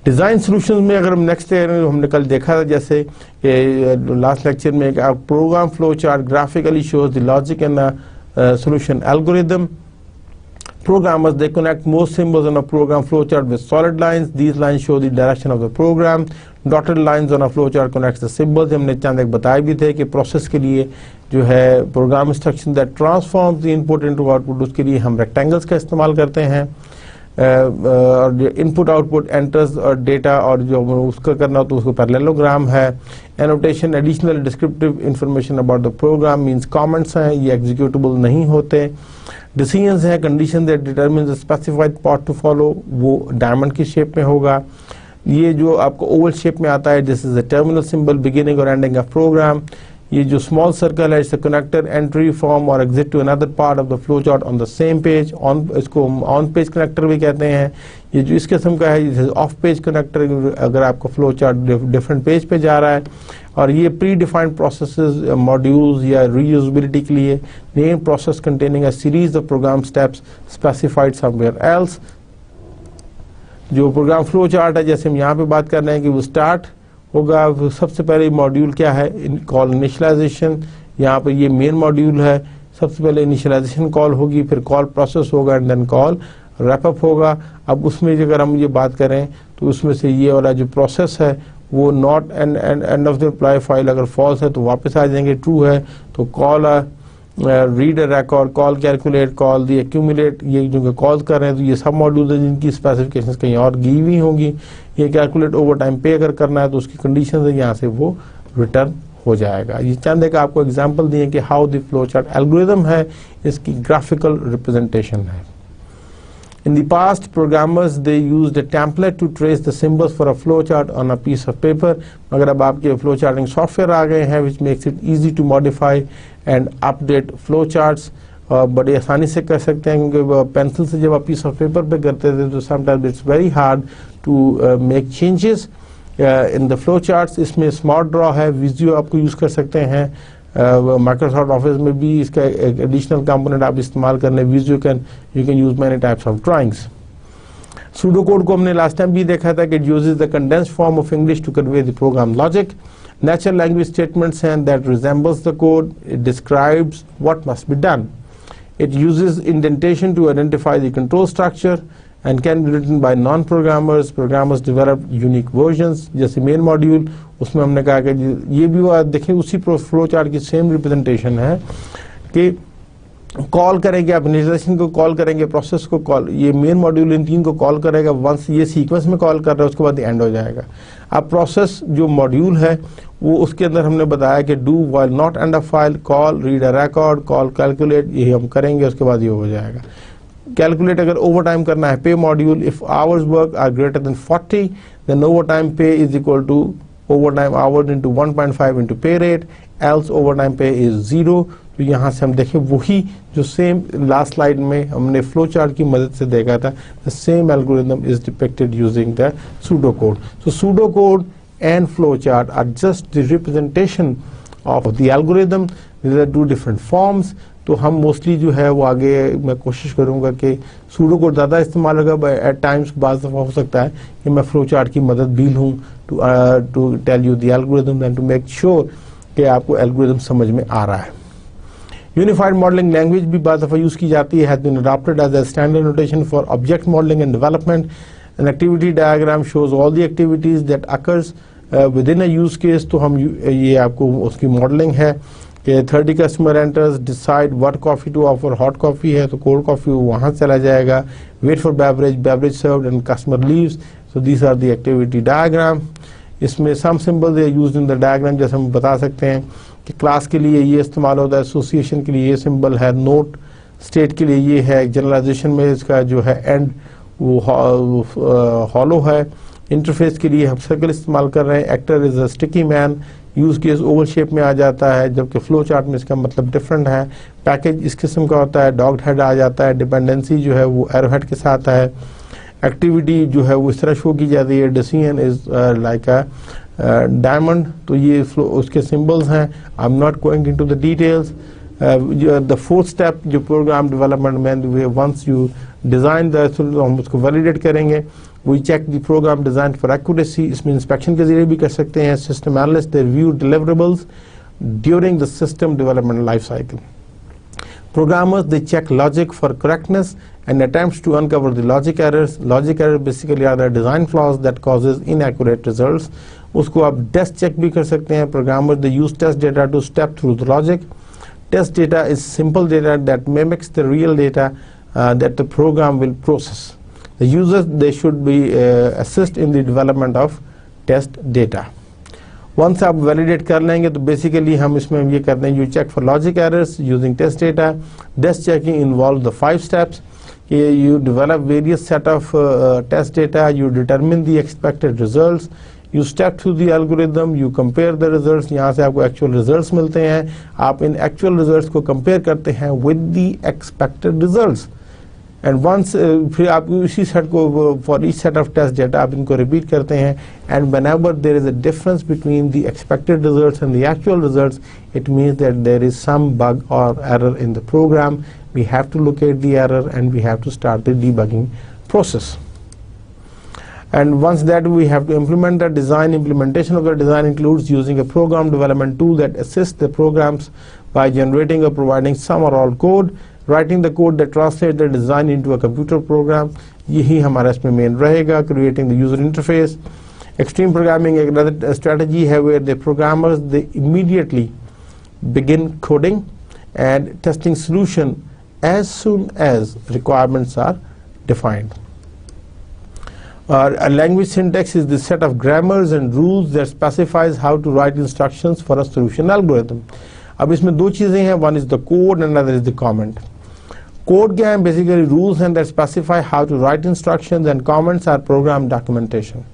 डिज़ाइन सॉल्यूशंस में अगर हम नेक्स्ट हमने कल देखा था, जैसे लास्ट लेक्चर में, program flow chart graphically shows the logic and solution algorithm. Programmers, they connect most symbols on a program flowchart with solid lines. These lines show the direction of the program. Dotted lines on a flowchart connects the symbols. हमने चंद एक बताए भी थे कि process के लिए जो है program instruction that transforms the input into output, उसके लिए हम रेक्टेंगल्स का इस्तेमाल करते हैं। और इनपुट आउटपुट एंटर्स और डेटा, और जो उसका करना हो तो उसको पैरेललोग्राम है। Annotation additional descriptive information about the program means comments हैं, ये एग्जीक्यूटेबल नहीं होते। डिसीजंस है condition that determines the specified path to follow, वो डायमंड की शेप में होगा। ये जो आपको ओवल शेप में आता है, this is the terminal symbol beginning और एंडिंग ऑफ प्रोग्राम। ये जो स्मॉल सर्कल है, इट्स कनेक्टर एंट्री फ्रॉम और exit to another part of the flow chart on the same page. On, इसको ऑन पेज कनेक्टर भी कहते हैं। ये जो इस किस्म का है, ऑफ पेज कनेक्टर, अगर आपका फ्लो चार्ट डिफरेंट पेज पे जा रहा है। और ये प्री डिफाइंड प्रोसेसेस मॉड्यूल्स या रीयूजेबिलिटी के लिए name process containing a series of program steps specified somewhere else. जो प्रोग्राम फ्लो चार्ट है, जैसे हम यहाँ पे बात कर रहे हैं कि वो स्टार्ट होगा, सबसे पहले मॉड्यूल क्या है, कॉल इनिशियलाइजेशन। यहाँ पे ये मेन मॉड्यूल है, सबसे पहले इनिशियलाइजेशन कॉल होगी, फिर कॉल प्रोसेस होगा and then call wrap up होगा। अब उसमें अगर हम ये बात करें तो उसमें से ये वाला जो प्रोसेस है वो not end of the reply file अगर फॉल्स है तो वापस आ जाएंगे, ट्रू है तो call read record, call calculate, call the accumulate. ये जो कॉल कर रहे हैं तो ये सब मॉड्यूल हैं जिनकी स्पेसिफिकेशंस कहीं और दी हुई होंगी। ये कैलकुलेट ओवर टाइम पे अगर करना है तो उसकी कंडीशन है, यहाँ से वो रिटर्न हो जाएगा। ये चंद एक आपको एग्जांपल दिए कि how the flow chart algorithm है, इसकी ग्राफिकल रिप्रेजेंटेशन है। In the past, programmers they used a template to trace the symbols for a flowchart on a piece of paper. मगर अब आपके flow charting software आ गए हैं, which makes it easy to modify and update flowcharts. बड़ी आसानी से कर सकते हैं, क्योंकि पेंसिल से जब आप piece of paper पे करते थे तो sometimes it's very hard to make changes in the flowcharts. इसमें Smart Draw है, Visio आपको यूज कर सकते हैं। माइक्रोसॉफ्ट ऑफिस में भी इसका एक एडिशनल कंपोनेंट आप इस्तेमाल कर लें, visual you can use many types of drawings. Pseudo code को हमने लास्ट टाइम भी देखा था कि it uses the condensed form of English to convey the program logic. Natural language statements हैं that resembles the code, it describes what must be done. It uses indentation to identify the control structure and can be written by non-programmers. Programmers develop unique versions. जैसे main module उसमें हमने कहा कि ये भी देखिए उसी फ्लो चार्ट की सेम रिप्रेजेंटेशन है कि कॉल करेंगे आप इनिशियलाइजेशन को, कॉल करेंगे प्रोसेस को, कॉल ये मेन मॉड्यूल इन तीन को कॉल करेगा। वंस ये सीक्वेंस में कॉल कर रहा है उसके बाद एंड हो जाएगा। अब प्रोसेस जो मॉड्यूल है वो उसके अंदर हमने बताया कि do while not and a file, call read a record, call calculate, यही हम करेंगे, उसके बाद ये हो जाएगा। कैलकुलेट अगर ओवर टाइम करना है, pay module, if hours work are greater than 40 then overtime pay is equal to overtime hours into 1.5 into pay rate, else overtime pay is 0। तो यहाँ से हम देखें वही जो सेम लास्ट स्लाइड में हमने फ्लो चार्ट की मदद से देखा था, the same algorithm is depicted using the pseudo code. So pseudo code and flow chart are just the representation of the algorithm, these are two different forms. तो हम mostly जो है वो आगे मैं कोशिश करूंगा कि सूडो कोड ज़्यादा इस्तेमाल होगा। एट टाइम्स बाज़ दफ़ा हो सकता है कि मैं फ्लो चार्ट की मदद भी लूँ to tell you the algorithm and to make sure कि आपको एल्गोरिथम समझ में आ रहा है। यूनिफाइड मॉडलिंग लैंग्वेज भी बाज़ दफ़ा यूज़ की जाती है, has been adopted as a standard notation for object modelling and development. An activity diagram shows all the activities that occurs within a use case. तो हम ये आपको उसकी मॉडलिंग है कि 30 customer enters, decide what coffee to offer, hot coffee है तो cold coffee वहाँ चला जाएगा, wait for beverage, beverage served and customer leaves. So these are the activity diagram. इसमें सम symbols are used in the diagram, जैसे हम बता सकते हैं कि क्लास के लिए ये इस्तेमाल होता है, एसोसिएशन के लिए ये सिंबल है, नोट स्टेट के लिए ये है, जनरलाइजेशन में इसका जो है एंड वो हॉलो है, इंटरफेस के लिए हम सर्कल इस्तेमाल कर रहे हैं, actor is a sticky man, use case Oval shape में आ जाता है जबकि फ्लो चार्ट में इसका मतलब डिफरेंट है, पैकेज इस किस्म का होता है, डॉग्ड हेड आ जाता है, डिपेंडेंसी जो है वो एरो हेड के साथ है, एक्टिविटी जो है वो इस तरह शो की जाती है, decision is like a diamond. तो ये उसके सिंबल्स हैं, I am not going into the details. The fourth step जो प्रोग्राम डेवलपमेंट में, वंस यू डिज़ाइन द, हम उसको वैलिडेट करेंगे. We check the program design for accuracy. इसमें इंस्पेक्शन के जरिए भी कर सकते हैं. System analyst they review deliverables during the system development life cycle. Programmers, they check logic for correctness and attempts to uncover the logic errors. Logic errors basically are the design flaws that causes inaccurate results. उसको आप test check भी कर सकते हैं. Programmers, they use test data to step through the logic. Test data is simple data that mimics the real data that the program will process. The users, they should be assist in the development of test data. Once आप validate कर लेंगे तो basically हम इसमें ये करते हैं, you check for logic errors using test data. Test checking involve the 5 steps. You develop various set of test data, you determine the expected results, you step through the algorithm, you compare the results. यहाँ से आपको actual results मिलते हैं. आप इन actual results को compare करते हैं with the expected results. And once फिर आप इसी सेट को for each set of test data आप इनको रिपीट करते हैं. And whenever there is a difference between the expected results and the actual results, it means that there is some bug or error in the program. We have to locate the error and we have to start the debugging process. And once that, we have to implement the design. Implementation of the design includes using a program development tool that assists the programs by generating or providing some or all code, writing the code that translates the design into a computer program. यही हमारा इसमें main रहेगा. Creating the user interface. Extreme programming एक another strategy है where the programmers, they immediately begin coding and testing solution as soon as requirements are defined. A language syntax is the set of grammars and rules that specifies how to write instructions for a solution algorithm. अब इसमें दो चीजें हैं, one is the code and another is the comment. Code क्या है? Basically rules and that specify how to write instructions, and comments are program documentation.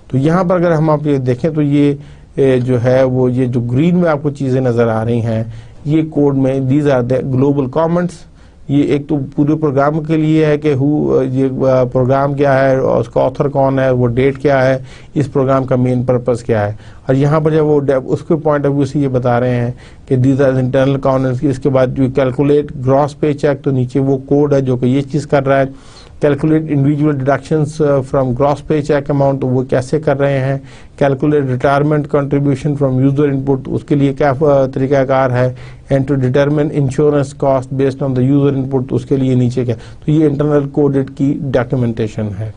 तो यहाँ पर अगर हम आप ये देखें तो ये जो है वो ये जो ग्रीन में आपको चीजें नजर आ रही हैं, ये कोड में these are the global comments. ये एक तो पूरे प्रोग्राम के लिए है कि ये प्रोग्राम क्या है और उसका ऑथर कौन है, वो डेट क्या है, इस प्रोग्राम का मेन पर्पस क्या है. और यहाँ पर जब वो उसके पॉइंट ऑफ व्यू से ये बता रहे हैं कि दीज आर इंटरनल कॉन्टेंट्स. इसके बाद जो कैलकुलेट ग्रॉस पे चेक, तो नीचे वो कोड है जो कि ये चीज़ कर रहा है. Calculate individual deductions from gross pay check amount, तो वो कैसे कर रहे हैं. Calculate retirement contribution from user input, उसके लिए क्या तरीकाकार है. And to determine insurance cost based on the user input, उसके लिए नीचे क्या. तो ये इंटरनल कोडेड की डॉक्यूमेंटेशन है.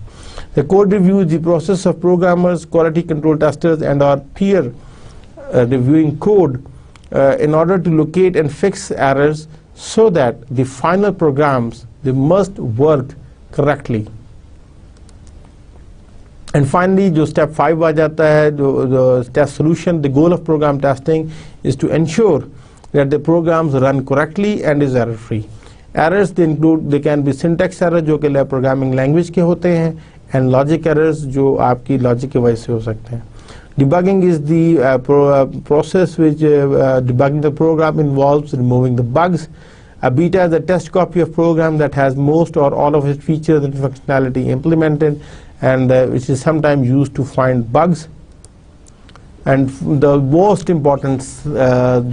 The code review is the process of programmers, quality control testers and or peer reviewing code in order to locate and fix errors so that the final programs, they must work correctly. And finally जो step 5 आ जाता है, जो test solution, the goal of program testing is to ensure that the programs run correctly and is error free. Errors they include, they can be syntax error जो कि programming language के होते हैं, and logic errors जो आपकी logic की वजह से हो सकते हैं. Debugging is the process which debugging the program involves removing the bugs. A beta is a test copy of program that has most or all of its features and functionality implemented, and which is sometimes used to find bugs. And the most important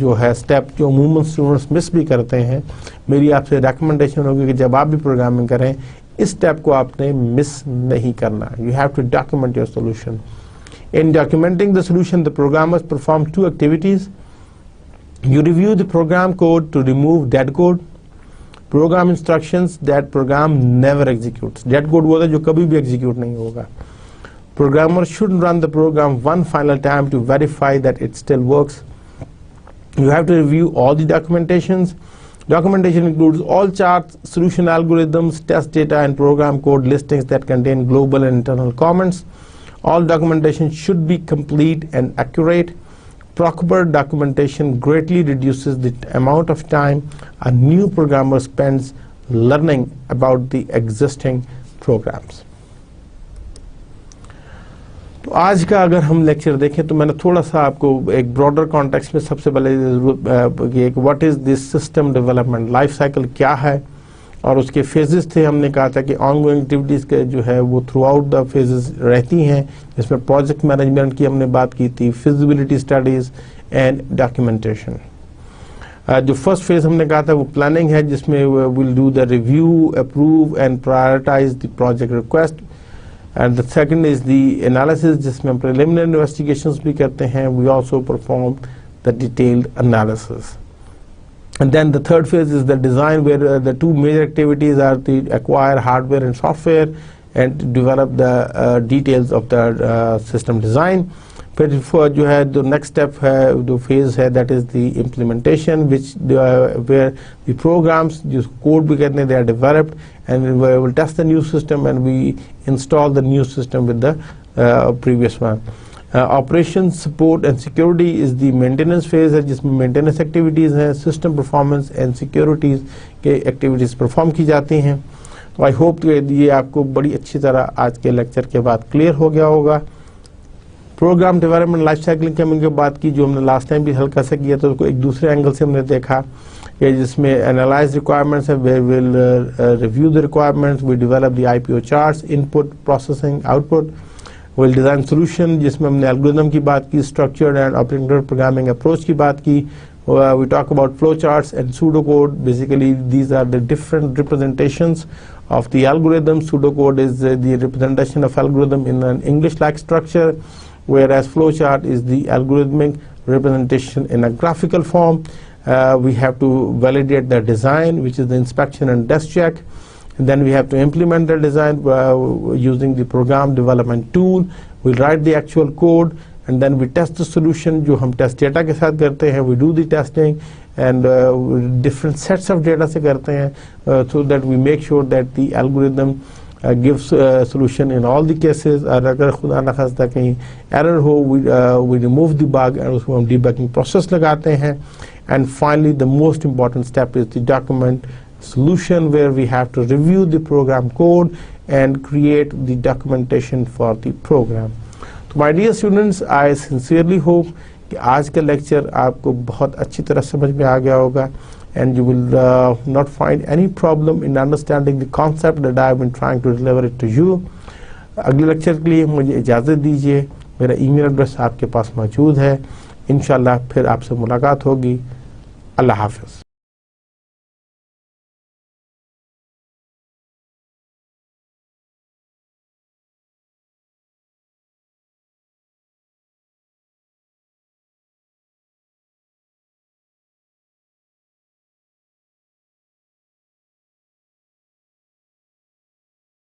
जो है step जो अमूमन students miss भी करते हैं, मेरी आपसे recommendation होगी कि जब आप भी programming करें इस step को आपने miss नहीं करना. You have to document your solution. In documenting the solution, the programmers perform 2 activities. You review the program code to remove dead code, program instructions that program never executes. Dead code वो है जो कभी भी execute नहीं होगा. Programmers should run the program one final time to verify that it still works. You have to review all the documentations. Documentation includes all charts, solution algorithms, test data, and program code listings that contain global and internal comments. All documentation should be complete and accurate. Proper documentation greatly reduces the amount of time a new programmer spends learning about the existing programs. तो आज का अगर हम lecture देखें तो मैंने थोड़ा सा आपको एक ब्रॉडर कॉन्टेक्स्ट में सबसे पहले एक what is this system development life cycle क्या है और उसके फेजेस थे. हमने कहा था कि ऑनगोइंग एक्टिविटीज़ के जो है वो थ्रू आउट द फेजेस रहती हैं, जिसमें प्रोजेक्ट मैनेजमेंट की हमने बात की थी, फिजिबिलिटी स्टडीज़ एंड डॉक्यूमेंटेशन. जो फर्स्ट फेज हमने कहा था वो प्लानिंग है, जिसमें will do the review, approve and prioritise the project request. And the second is the analysis, जिसमें हम प्रिलिमिनरी इन्वेस्टिगेशंस भी करते हैं। We also perform the detailed analysis. And then the third phase is the design, where the two major activities are to acquire hardware and software and to develop the details of the system design. फिर जो है the next step है, जो phase है, that is the implementation, which where the programs, जो code भी कहते हैं, they are developed, and we will test the new system and we install the new system with the previous one. Operations, support and security is the maintenance phase है, जिसमें maintenance activities हैं, system performance and securities के activities perform की जाती हैं। तो I hope कि ये आपको बड़ी अच्छी तरह आज के लेक्चर के बाद क्लियर हो गया होगा। प्रोग्राम डेवलपमेंट लाइफ साइकिल की हमने बात की, जो हमने लास्ट टाइम भी हल्का सा किया, तो उसको एक दूसरे एंगल से हमने देखा कि जिसमें एनालाइज रिक्वायरमेंट्स है, we will review the requirements, we develop the IPO charts, input, processing, output, will design solution, जिसमें हमने एल्गोरिथम की बात की, structured and object programming approach की बात की। We talk about flow charts and pseudocode. Basically, these are the different representations of the algorithm. Pseudocode is the representation of algorithm in an English-like structure, whereas flowchart is the algorithmic representation in a graphical form. We have to validate the design, which is the inspection and test check. And then we have to implement the design using the program development tool. We write the actual code, and then we test the solution, जो हम test data के साथ करते हैं. We do the testing and different sets of data से करते हैं, so that we make sure that the algorithm gives solution in all the cases. और अगर खुदा न खास्ता कहीं error हो, we remove the bug and उसको हम debugging process लगाते हैं. And finally, the most important step is the document solution, where we have to review the program code and create the documentation for the program. So my dear students, I sincerely hope कि आज का lecture आपको बहुत अच्छी तरह समझ में आ गया होगा, and you will not find any problem in understanding the concept that I have been trying to deliver it to you. अगले लेक्चर के लिए मुझे इजाज़त दीजिए। मेरा ईमेल एड्रेस आपके पास मौजूद है। इंशाल्लाह फिर आपसे मुलाकात होगी। अल्लाह हाफ़िज़।